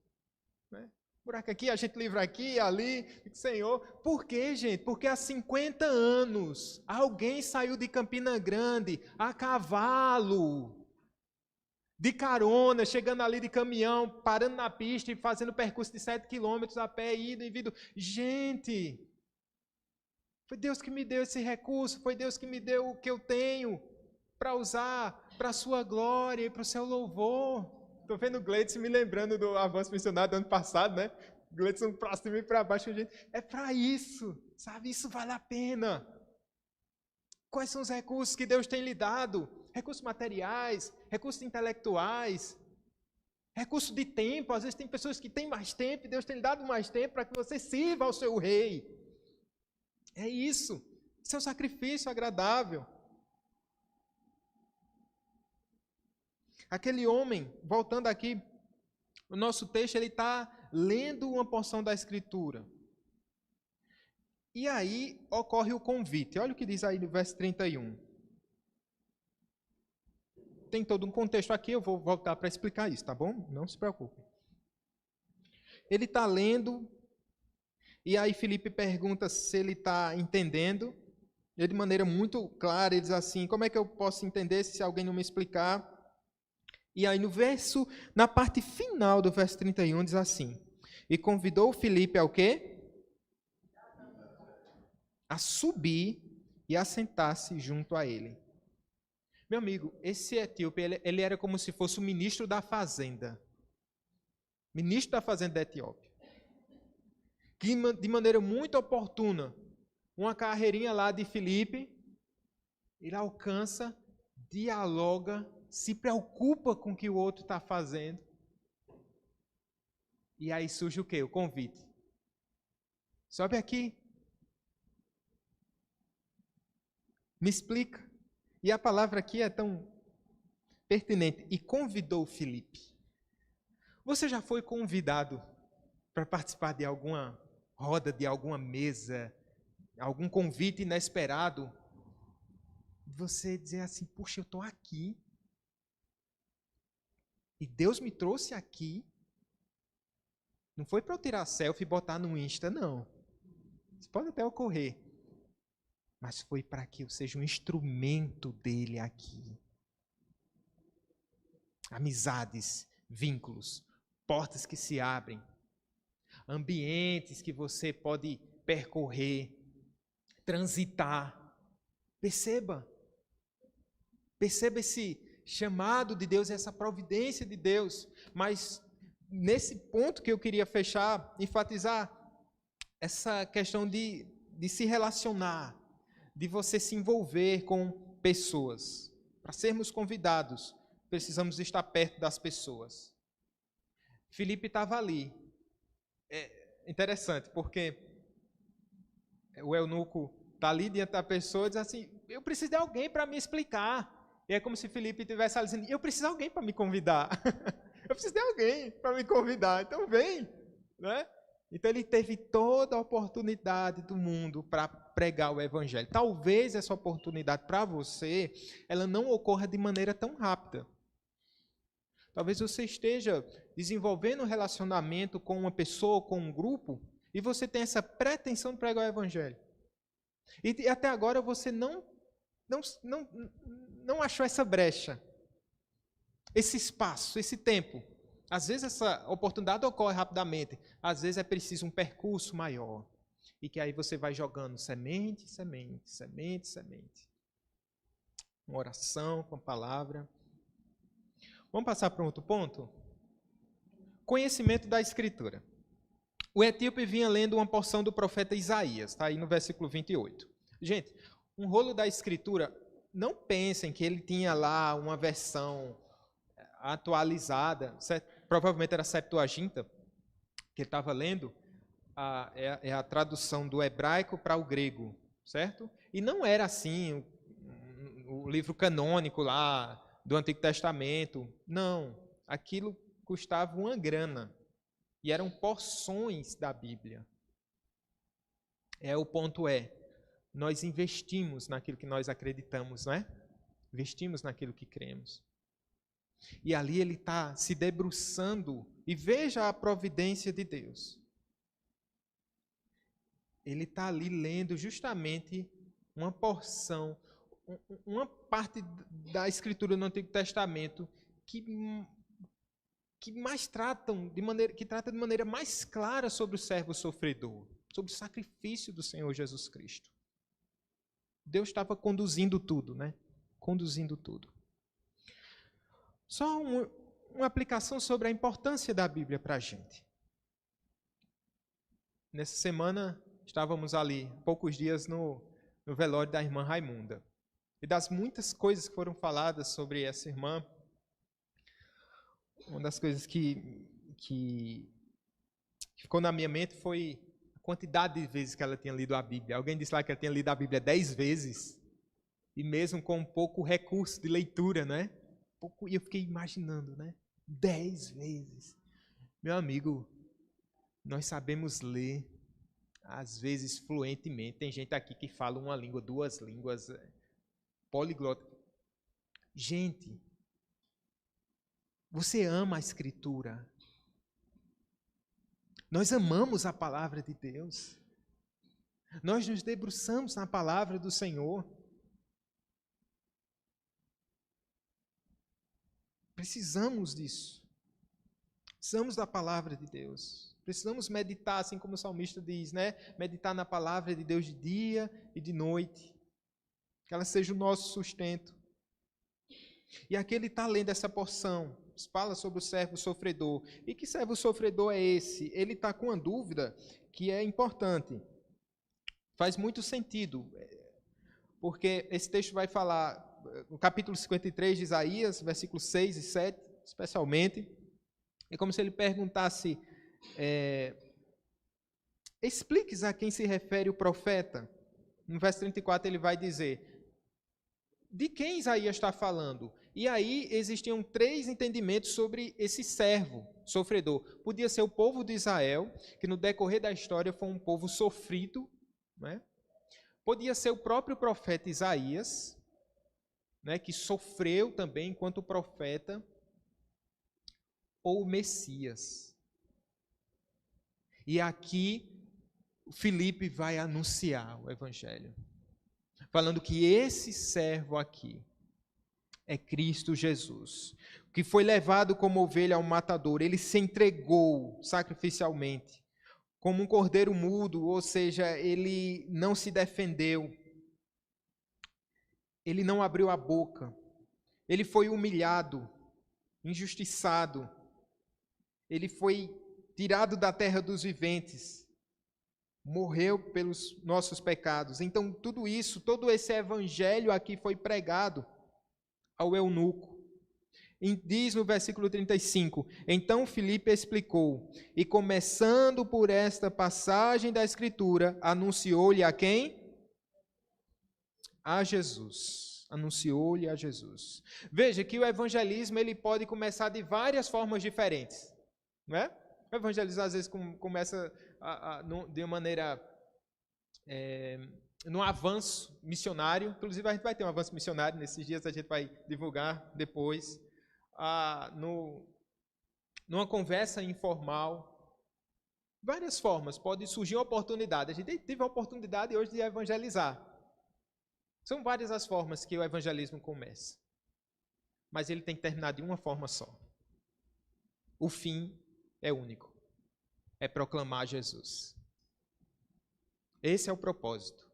Né? Buraco aqui, a gente livra aqui, ali, Senhor. Por quê, gente? Porque há 50 anos alguém saiu de Campina Grande a cavalo, de carona, chegando ali de caminhão, parando na pista e fazendo percurso de 7 quilômetros a pé, indo e vindo. Gente, foi Deus que me deu esse recurso, foi Deus que me deu o que eu tenho para usar para a sua glória e para o seu louvor. Estou vendo o Gleidson me lembrando do avanço missionário do ano passado, né? Gleidson para cima e para baixo. É para isso, sabe? Isso vale a pena. Quais são os recursos que Deus tem lhe dado? Recursos materiais, recursos intelectuais, recursos de tempo. Às vezes tem pessoas que têm mais tempo e Deus tem lhe dado mais tempo para que você sirva ao seu rei. É isso. Isso é um sacrifício agradável. Aquele homem, voltando aqui, o nosso texto, ele está lendo uma porção da Escritura. E aí ocorre o convite. Olha o que diz aí no verso 31. Tem todo um contexto aqui, eu vou voltar para explicar isso, tá bom? Não se preocupe. Ele está lendo, e aí Filipe pergunta se ele está entendendo. Ele, de maneira muito clara, ele diz assim, como é que eu posso entender se alguém não me explicar? E aí na parte final do verso 31, diz assim, e convidou Filipe ao quê? A subir e a sentar-se junto a ele. Meu amigo, esse etíope, ele era como se fosse o ministro da fazenda. Ministro da fazenda da Etiópia. Que, de maneira muito oportuna, uma carreirinha lá de Filipe, ele alcança, dialoga, se preocupa com o que o outro está fazendo. E aí surge o quê? O convite. Sobe aqui. Me explica. E a palavra aqui é tão pertinente. E convidou Filipe. Você já foi convidado para participar de alguma roda, de alguma mesa, algum convite inesperado? Você dizer assim, puxa, eu estou aqui. E Deus me trouxe aqui. Não foi para eu tirar selfie e botar no Insta, não. Isso pode até ocorrer. Mas foi para que eu seja um instrumento dele aqui. Amizades, vínculos, portas que se abrem, ambientes que você pode percorrer, transitar. Perceba esse chamado de Deus, essa providência de Deus. Mas nesse ponto que eu queria fechar, enfatizar essa questão de se relacionar, de você se envolver com pessoas, para sermos convidados precisamos estar perto das pessoas. Filipe estava ali. É interessante, porque o eunuco está ali diante da pessoa e diz assim, eu preciso de alguém para me explicar. E é como se Filipe estivesse ali dizendo, eu preciso de alguém para me convidar. Eu preciso de alguém para me convidar, então vem. Né? Então ele teve toda a oportunidade do mundo para pregar o evangelho. Talvez essa oportunidade para você, ela não ocorra de maneira tão rápida. Talvez você esteja desenvolvendo um relacionamento com uma pessoa, com um grupo, e você tem essa pretensão de pregar o evangelho. E até agora você não achou essa brecha, esse espaço, esse tempo. Às vezes essa oportunidade ocorre rapidamente, às vezes é preciso um percurso maior. E que aí você vai jogando semente, semente, semente, semente. Uma oração com a palavra. Vamos passar para um outro ponto? Conhecimento da Escritura. O etíope vinha lendo uma porção do profeta Isaías, está aí no versículo 28. Gente, um rolo da Escritura, não pensem que ele tinha lá uma versão atualizada, provavelmente era a Septuaginta, que ele estava lendo, é a tradução do hebraico para o grego, certo? E não era assim o livro canônico lá do Antigo Testamento, não. Aquilo custava uma grana e eram porções da Bíblia. O ponto nós investimos naquilo que nós acreditamos, não é? Investimos naquilo que cremos. E ali ele está se debruçando e veja a providência de Deus. Ele está ali lendo justamente uma porção, uma parte da Escritura no Antigo Testamento que mais trata de maneira mais clara sobre o servo sofredor, sobre o sacrifício do Senhor Jesus Cristo. Deus estava conduzindo tudo, né? Conduzindo tudo. Só uma aplicação sobre a importância da Bíblia para a gente. Nessa semana, estávamos ali, poucos dias, no velório da irmã Raimunda. E das muitas coisas que foram faladas sobre essa irmã, uma das coisas que ficou na minha mente foi a quantidade de vezes que ela tinha lido a Bíblia. Alguém disse lá que ela tinha lido a Bíblia 10 vezes, e mesmo com pouco recurso de leitura, né? E eu fiquei imaginando, né? 10 vezes. Meu amigo, nós sabemos ler, às vezes fluentemente. Tem gente aqui que fala uma língua, 2 línguas, poliglota. Gente, você ama a Escritura. Nós amamos a palavra de Deus. Nós nos debruçamos na palavra do Senhor. Precisamos disso. Precisamos da palavra de Deus. Precisamos meditar, assim como o salmista diz, né? Meditar na palavra de Deus de dia e de noite. Que ela seja o nosso sustento. E aqui ele está lendo essa porção. Fala sobre o servo sofredor. E que servo sofredor é esse? Ele está com uma dúvida que é importante. Faz muito sentido. Porque esse texto vai falar, no capítulo 53 de Isaías, versículos 6 e 7, especialmente. É como se ele perguntasse, expliques a quem se refere o profeta. No verso 34 ele vai dizer, de quem Isaías está falando? E aí existiam 3 entendimentos sobre esse servo sofredor. Podia ser o povo de Israel, que no decorrer da história foi um povo sofrido, né? Podia ser o próprio profeta Isaías, né, que sofreu também enquanto profeta, ou o Messias. E aqui Filipe vai anunciar o Evangelho, falando que esse servo aqui é Cristo Jesus, que foi levado como ovelha ao matador. Ele se entregou sacrificialmente, como um cordeiro mudo, ou seja, ele não se defendeu, ele não abriu a boca, ele foi humilhado, injustiçado, ele foi tirado da terra dos viventes, morreu pelos nossos pecados. Então, tudo isso, todo esse evangelho aqui foi pregado ao eunuco. Diz no versículo 35, então Filipe explicou, e começando por esta passagem da Escritura, anunciou-lhe a quem? A Jesus. Anunciou-lhe a Jesus. Veja que o evangelismo ele pode começar de várias formas diferentes. Não é? O evangelismo às vezes começa de uma maneira, num avanço missionário. Inclusive a gente vai ter um avanço missionário, nesses dias a gente vai divulgar depois. Numa conversa informal, várias formas, pode surgir uma oportunidade. A gente teve a oportunidade hoje de evangelizar. São várias as formas que o evangelismo começa. Mas ele tem que terminar de uma forma só. O fim é único. É proclamar Jesus. Esse é o propósito.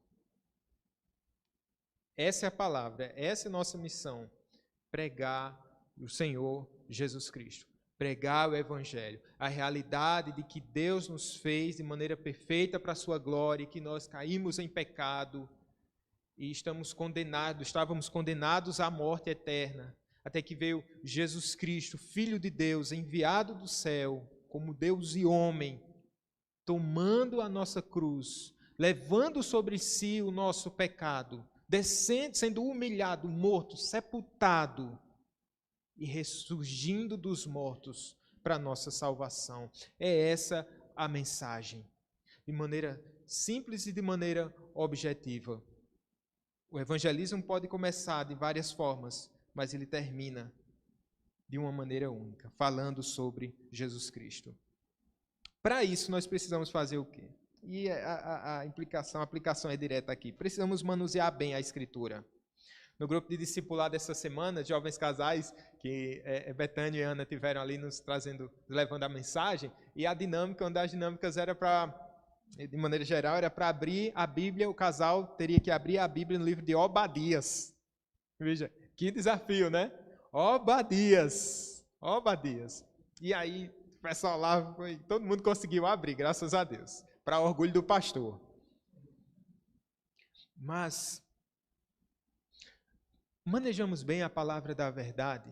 Essa é a palavra, essa é a nossa missão. Pregar o Senhor Jesus Cristo. Pregar o Evangelho. A realidade de que Deus nos fez de maneira perfeita para a sua glória e que nós caímos em pecado e estávamos condenados à morte eterna, até que veio Jesus Cristo, Filho de Deus, enviado do céu, como Deus e homem, tomando a nossa cruz, levando sobre si o nosso pecado, descendo, sendo humilhado, morto, sepultado e ressurgindo dos mortos para a nossa salvação. É essa a mensagem, de maneira simples e de maneira objetiva. O evangelismo pode começar de várias formas, mas ele termina de uma maneira única, falando sobre Jesus Cristo. Para isso, nós precisamos fazer o quê? E a aplicação é direta aqui. Precisamos manusear bem a Escritura. No grupo de discipulado dessa semana, jovens casais, que Betânia e Ana tiveram ali nos trazendo, levando a mensagem, e a dinâmica, uma das dinâmicas era para, de maneira geral, era para abrir a Bíblia, o casal teria que abrir a Bíblia no livro de Obadias. Veja, que desafio, né? Obadias. E aí, o pessoal lá, todo mundo conseguiu abrir, graças a Deus, para orgulho do pastor. Mas manejamos bem a palavra da verdade?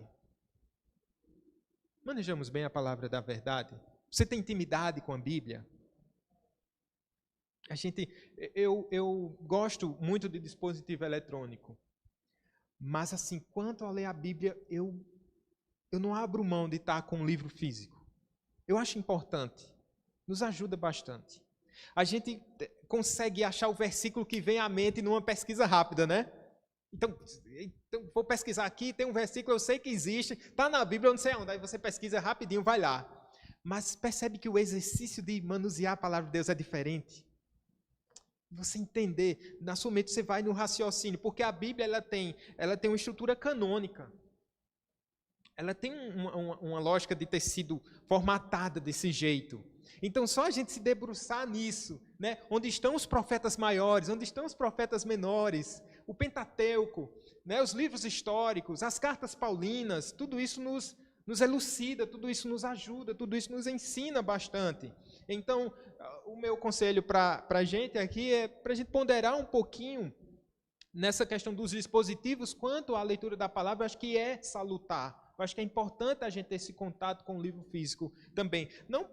Manejamos bem a palavra da verdade? Você tem intimidade com a Bíblia? Eu gosto muito de dispositivo eletrônico, mas assim, quanto a ler a Bíblia, eu não abro mão de estar com um livro físico. Eu acho importante, nos ajuda bastante. A gente consegue achar o versículo que vem à mente numa pesquisa rápida, né? Então, vou pesquisar aqui, tem um versículo, eu sei que existe, está na Bíblia, eu não sei onde, aí você pesquisa rapidinho, vai lá. Mas percebe que o exercício de manusear a palavra de Deus é diferente? Você entender, na sua mente você vai no raciocínio, porque a Bíblia ela tem uma estrutura canônica. Ela tem uma lógica de ter sido formatada desse jeito. Então, só a gente se debruçar nisso, né? Onde estão os profetas maiores, onde estão os profetas menores, o Pentateuco, né? Os livros históricos, as cartas paulinas, tudo isso nos elucida, tudo isso nos ajuda, tudo isso nos ensina bastante. Então, o meu conselho para a gente aqui é para a gente ponderar um pouquinho nessa questão dos dispositivos quanto à leitura da palavra. Eu acho que é salutar. Eu acho que é importante a gente ter esse contato com o livro físico também. Não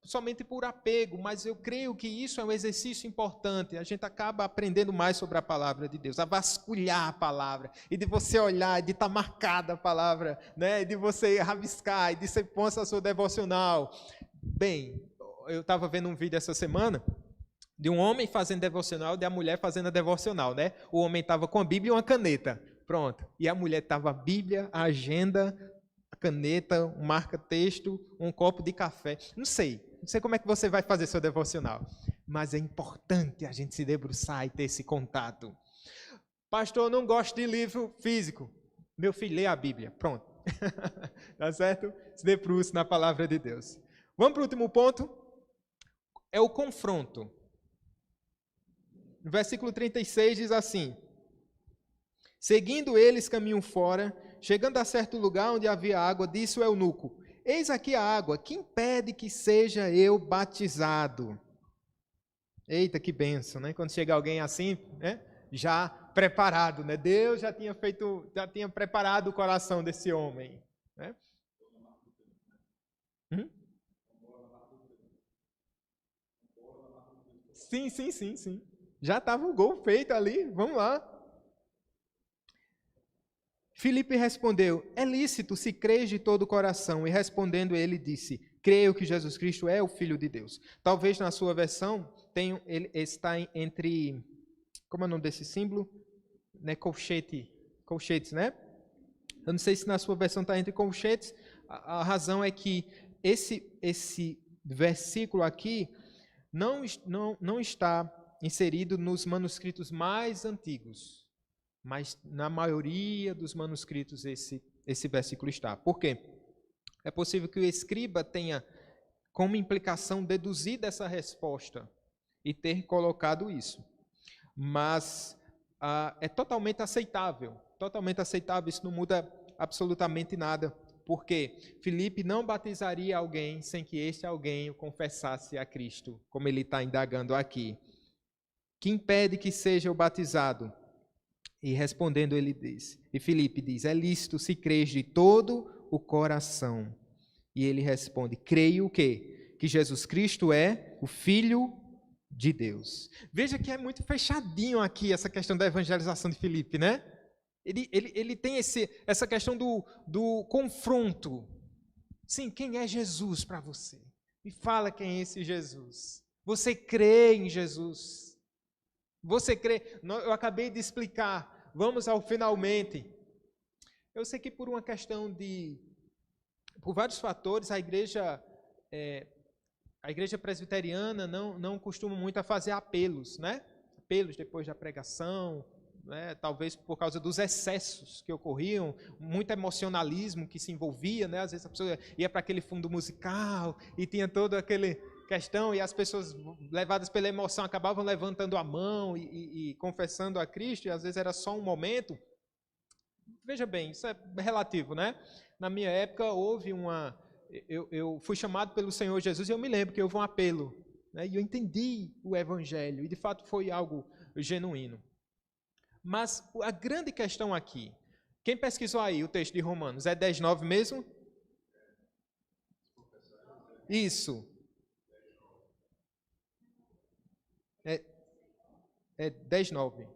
somente por apego, mas eu creio que isso é um exercício importante. A gente acaba aprendendo mais sobre a palavra de Deus, a vasculhar a palavra, e de você olhar, e de estar marcada a palavra, né? E de você rabiscar, e de você pôr a sua devocional. Bem, eu estava vendo um vídeo essa semana de um homem fazendo devocional e da mulher fazendo a devocional, né? O homem estava com a Bíblia e uma caneta. Pronto. E a mulher estava a Bíblia, a agenda, a caneta, um marca-texto, um copo de café. Não sei como é que você vai fazer seu devocional. Mas é importante a gente se debruçar e ter esse contato. Pastor, eu não gosto de livro físico. Meu filho, lê a Bíblia. Pronto. Tá certo? Se debruce na palavra de Deus. Vamos para o último ponto. É o confronto. No versículo 36 diz assim: seguindo eles caminham fora, chegando a certo lugar onde havia água, disse o eunuco: eis aqui a água, que impede que seja eu batizado? Eita, que bênção, né? Quando chega alguém assim, né? Já preparado, né? Deus já tinha preparado o coração desse homem. né? Hum? Sim. Já estava o gol feito ali, vamos lá. Filipe respondeu, é lícito se crês de todo o coração. E respondendo ele disse, creio que Jesus Cristo é o Filho de Deus. Talvez na sua versão, ele está entre, como é o nome desse símbolo? Né, colchetes, né? Eu não sei se na sua versão está entre colchetes. A razão é que esse versículo aqui não está inserido nos manuscritos mais antigos, mas na maioria dos manuscritos esse versículo está. Por quê? É possível que o escriba tenha como implicação deduzido essa resposta e ter colocado isso. Mas é totalmente aceitável, isso não muda absolutamente nada, porque Filipe não batizaria alguém sem que este alguém o confessasse a Cristo, como ele está indagando aqui. Que impede que seja o batizado? E respondendo ele diz, e Filipe diz, é lícito se crês de todo o coração. E ele responde, creio o quê? Que Jesus Cristo é o Filho de Deus. Veja que é muito fechadinho aqui essa questão da evangelização de Filipe, né? Ele tem essa questão do confronto. Sim, quem é Jesus para você? Me fala quem é esse Jesus. Você crê em Jesus? Você crê? Eu acabei de explicar. Vamos ao finalmente. Eu sei que por uma questão por vários fatores, a igreja presbiteriana não costuma muito a fazer apelos, né? Apelos depois da pregação, né? Talvez por causa dos excessos que ocorriam, muito emocionalismo que se envolvia, né? Às vezes a pessoa ia para aquele fundo musical e tinha toda aquele questão, e as pessoas levadas pela emoção acabavam levantando a mão e confessando a Cristo, e às vezes era só um momento. Veja bem, isso é relativo, né? Na minha época houve eu fui chamado pelo Senhor Jesus e eu me lembro que houve um apelo, né? E eu entendi o Evangelho, e de fato foi algo genuíno. Mas a grande questão aqui, quem pesquisou aí o texto de Romanos, é 10:9 mesmo? Isso. É 10:9.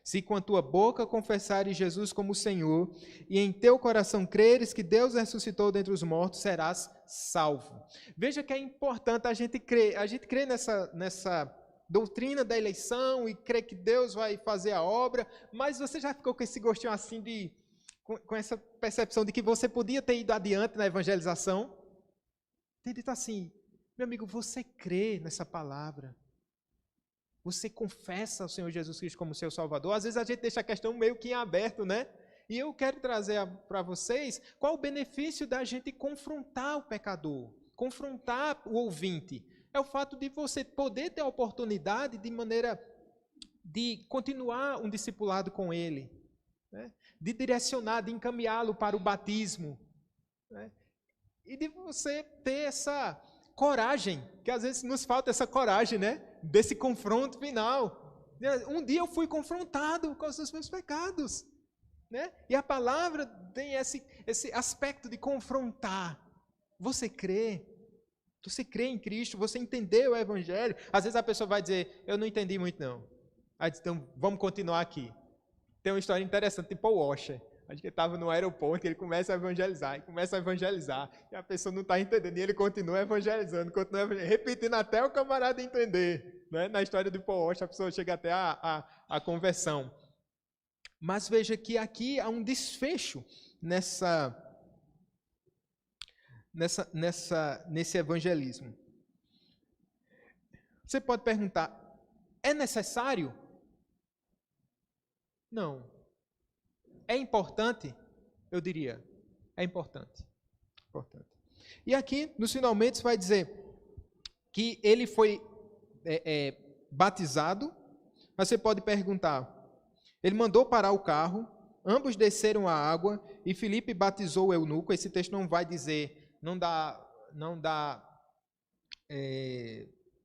Se com a tua boca confessares Jesus como Senhor e em teu coração creres que Deus ressuscitou dentre os mortos, serás salvo. Veja que é importante a gente crer nessa doutrina da eleição e crer que Deus vai fazer a obra, mas você já ficou com esse gostinho assim com essa percepção de que você podia ter ido adiante na evangelização? Tem dito assim, meu amigo, você crê nessa palavra? Você confessa o Senhor Jesus Cristo como seu Salvador? Às vezes a gente deixa a questão meio que em aberto, né? E eu quero trazer para vocês qual o benefício da gente confrontar o pecador, confrontar o ouvinte. É o fato de você poder ter a oportunidade de continuar um discipulado com ele, né? De direcionar, de encaminhá-lo para o batismo, né? E de você ter essa coragem, que às vezes nos falta essa coragem, né? Desse confronto final. Um dia eu fui confrontado com os meus pecados, né? E a palavra tem esse aspecto de confrontar. Você crê? Você crê em Cristo? Você entendeu o Evangelho? Às vezes a pessoa vai dizer, eu não entendi muito não. Aí diz, então vamos continuar aqui. Tem uma história interessante de Paul Washer. Acho que ele estava no aeroporto, ele começa a evangelizar, e a pessoa não está entendendo, e ele continua evangelizando, repetindo até o camarada entender, né? Na história de Paul Washer, a pessoa chega até a conversão. Mas veja que aqui há um desfecho nesse evangelismo. Você pode perguntar, é necessário? Não. É importante? Eu diria, é importante. E aqui, nos finalmente, vai dizer que ele foi batizado, mas você pode perguntar, ele mandou parar o carro, ambos desceram a água e Filipe batizou o eunuco. Esse texto não vai dizer, não dá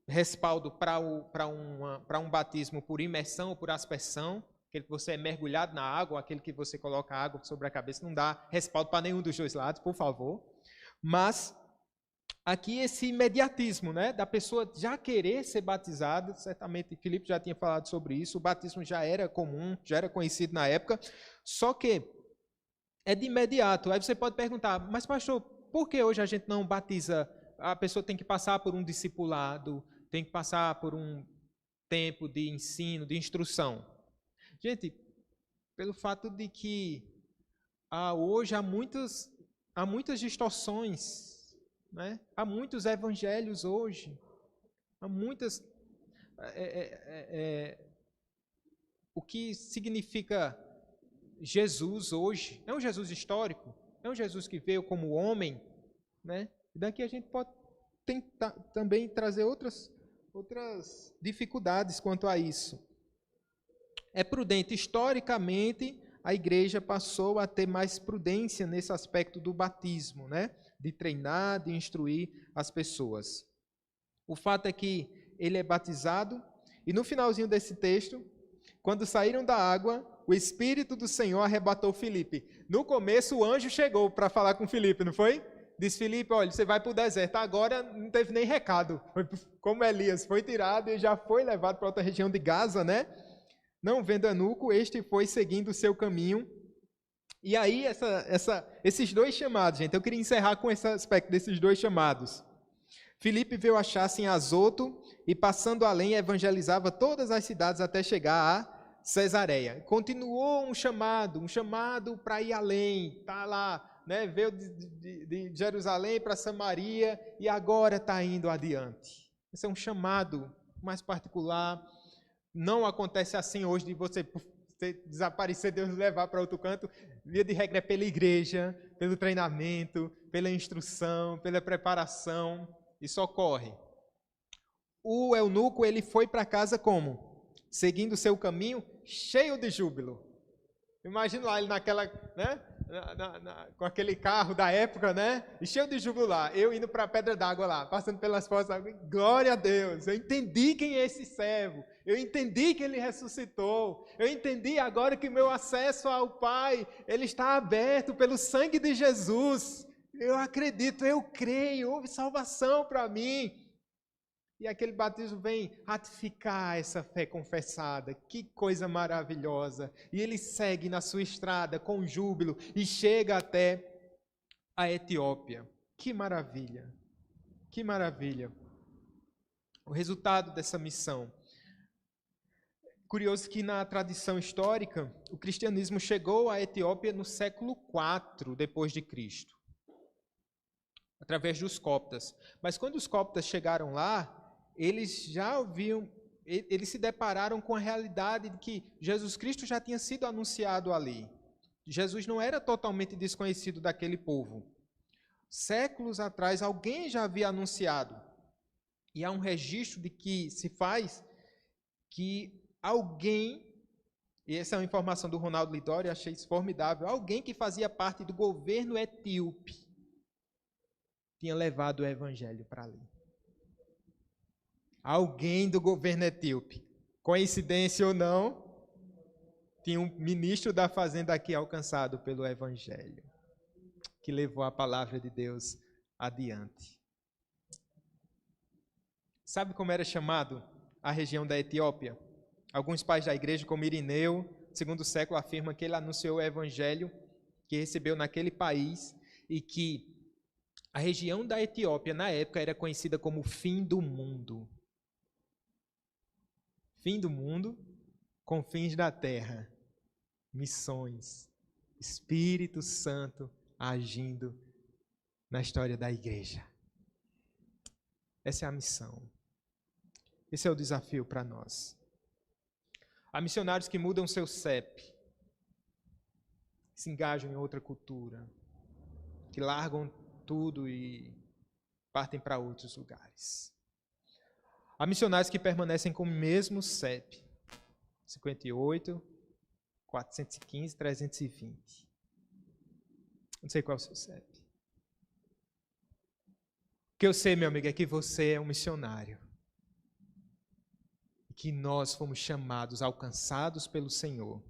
respaldo para um batismo por imersão ou por aspersão, aquele que você é mergulhado na água, ou aquele que você coloca água sobre a cabeça, não dá respaldo para nenhum dos dois lados, por favor. Mas aqui esse imediatismo, né, da pessoa já querer ser batizada, certamente Filipe já tinha falado sobre isso, o batismo já era comum, já era conhecido na época, só que é de imediato. Aí você pode perguntar, mas pastor, por que hoje a gente não batiza? A pessoa tem que passar por um discipulado, tem que passar por um tempo de ensino, de instrução. Gente, pelo fato de que hoje há muitas distorções, né? Há muitos evangelhos hoje, há muitas... o que significa Jesus hoje? É um Jesus histórico? É um Jesus que veio como homem? Né? Daqui a gente pode tentar também trazer outras dificuldades quanto a isso. É prudente. Historicamente, a igreja passou a ter mais prudência nesse aspecto do batismo, né? De treinar, de instruir as pessoas. O fato é que ele é batizado, e no finalzinho desse texto, quando saíram da água, o Espírito do Senhor arrebatou Filipe. No começo, o anjo chegou para falar com Filipe, não foi? Diz Filipe, olha, você vai para o deserto. Agora não teve nem recado. Foi como Elias foi tirado e já foi levado para outra região de Gaza, né? Não vendo eunuco, este foi seguindo o seu caminho. E aí, esses dois chamados, gente, eu queria encerrar com esse aspecto desses dois chamados. Filipe veio achar-se em Azoto e, passando além, evangelizava todas as cidades até chegar a Cesareia. Continuou um chamado para ir além, está lá, né? Veio de Jerusalém para Samaria e agora está indo adiante. Esse é um chamado mais particular. Não acontece assim hoje de você desaparecer, Deus levar para outro canto. Via de regra é pela igreja, pelo treinamento, pela instrução, pela preparação. Isso ocorre. O eunuco, ele foi para casa como? Seguindo o seu caminho, cheio de júbilo. Imagina lá ele naquela, né? Com aquele carro da época, né? E cheio de júbilo lá. Eu indo para a Pedra d'Água lá, passando pelas fossas d'água. Glória a Deus. Eu entendi quem é esse servo. Eu entendi que ele ressuscitou. Eu entendi agora que meu acesso ao Pai, ele está aberto pelo sangue de Jesus. Eu acredito, eu creio, houve salvação para mim. E aquele batismo vem ratificar essa fé confessada. Que coisa maravilhosa. E ele segue na sua estrada com júbilo e chega até a Etiópia. Que maravilha. Que maravilha. O resultado dessa missão. Curioso que na tradição histórica, o cristianismo chegou à Etiópia no século IV depois de Cristo, através dos coptas. Mas quando os coptas chegaram lá, eles se depararam com a realidade de que Jesus Cristo já tinha sido anunciado ali. Jesus não era totalmente desconhecido daquele povo. Séculos atrás, alguém já havia anunciado. E há um registro de que se faz que alguém, e essa é uma informação do Ronaldo Lidório, eu achei isso formidável, alguém que fazia parte do governo etíope tinha levado o evangelho para ali. Alguém do governo etíope, coincidência ou não, tinha um ministro da fazenda aqui alcançado pelo evangelho, que levou a palavra de Deus adiante. Sabe como era chamado a região da Etiópia? Alguns pais da igreja, como Irineu, segundo século, afirmam que ele anunciou o evangelho que recebeu naquele país e que a região da Etiópia, na época, era conhecida como o fim do mundo. Fim do mundo, confins da terra. Missões. Espírito Santo agindo na história da igreja. Essa é a missão. Esse é o desafio para nós. Há missionários que mudam seu CEP, se engajam em outra cultura, que largam tudo e partem para outros lugares. Há missionários que permanecem com o mesmo CEP, 58, 415, 320. Não sei qual é o seu CEP. O que eu sei, meu amigo, é que você é um missionário. que nós fomos chamados, alcançados pelo Senhor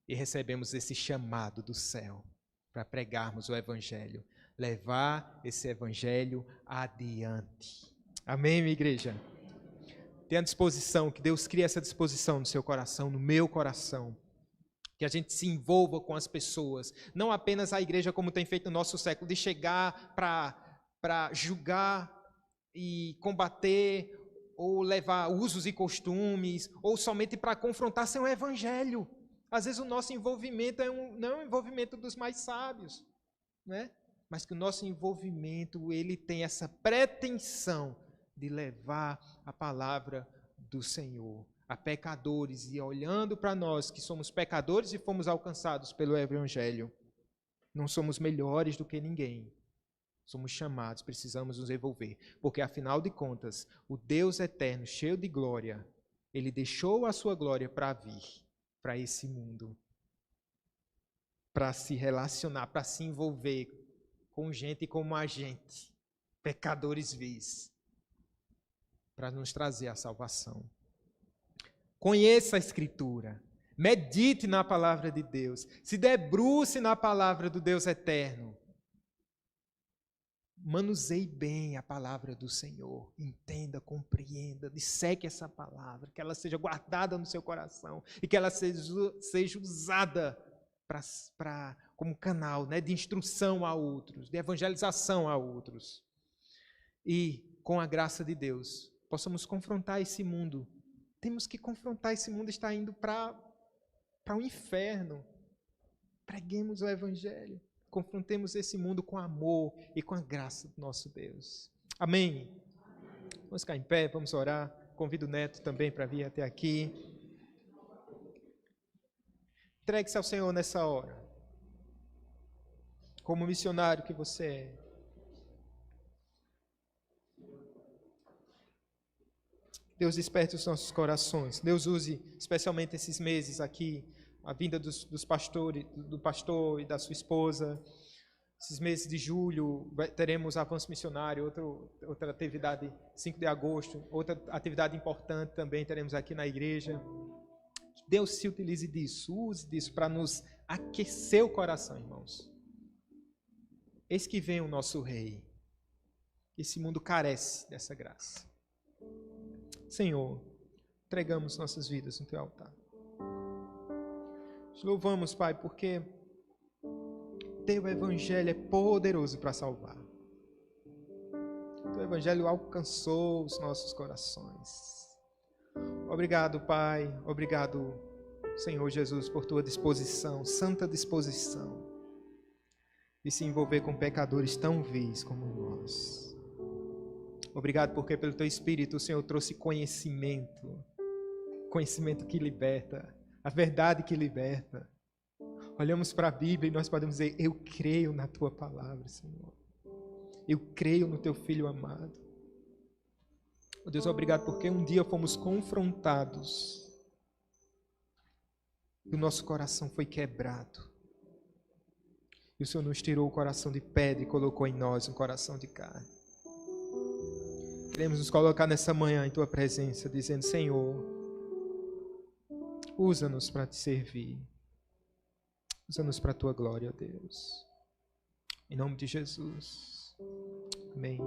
e recebemos esse chamado do céu para pregarmos o Evangelho, levar esse Evangelho adiante. Amém, minha igreja? Tenha disposição, que Deus crie essa disposição no seu coração, no meu coração, que a gente se envolva com as pessoas, não apenas a igreja como tem feito no nosso século, de chegar para julgar e combater, ou levar usos e costumes, ou somente para confrontar sem o Evangelho. Às vezes o nosso envolvimento não é um envolvimento dos mais sábios, né? Mas que o nosso envolvimento ele tem essa pretensão de levar a palavra do Senhor a pecadores, e olhando para nós que somos pecadores e fomos alcançados pelo Evangelho, não somos melhores do que ninguém. Somos chamados, precisamos nos envolver, porque afinal de contas, o Deus eterno, cheio de glória, Ele deixou a sua glória para vir para esse mundo, para se relacionar, para se envolver com gente como a gente, pecadores vis, para nos trazer a salvação. Conheça a Escritura, medite na palavra de Deus, se debruce na palavra do Deus eterno. Manuseie bem a palavra do Senhor, entenda, compreenda, disseque essa palavra, que ela seja guardada no seu coração e que ela seja usada como canal, né, de instrução a outros, de evangelização a outros. E, com a graça de Deus, possamos confrontar esse mundo. Temos que confrontar esse mundo, está indo para o inferno. Preguemos o Evangelho. Confrontemos esse mundo com amor e com a graça do nosso Deus. Amém? Vamos ficar em pé, vamos orar. Convido o Neto também para vir até aqui. Entregue-se ao Senhor nessa hora. Como missionário que você é. Deus desperte os nossos corações. Deus use especialmente esses meses aqui, a vinda dos pastores, do pastor e da sua esposa. Esses meses de julho teremos avanço missionário, outra atividade, 5 de agosto, outra atividade importante também teremos aqui na igreja. Deus se utilize disso, use disso para nos aquecer o coração, irmãos. Eis que vem o nosso Rei. Esse mundo carece dessa graça. Senhor, entregamos nossas vidas no Teu altar. Te louvamos, Pai, porque Teu Evangelho é poderoso para salvar. Teu Evangelho alcançou os nossos corações. Obrigado, Pai. Obrigado, Senhor Jesus, por Tua disposição, santa disposição, de se envolver com pecadores tão vis como nós. Obrigado porque pelo Teu Espírito o Senhor trouxe conhecimento que liberta, a verdade que liberta. Olhamos para a Bíblia e nós podemos dizer, eu creio na Tua palavra, Senhor. Eu creio no Teu Filho amado. Oh Deus, obrigado porque um dia fomos confrontados e o nosso coração foi quebrado. E o Senhor nos tirou o coração de pedra e colocou em nós um coração de carne. Queremos nos colocar nessa manhã em Tua presença, dizendo, Senhor, usa-nos para Te servir. Usa-nos para a Tua glória, ó Deus. Em nome de Jesus. Amém.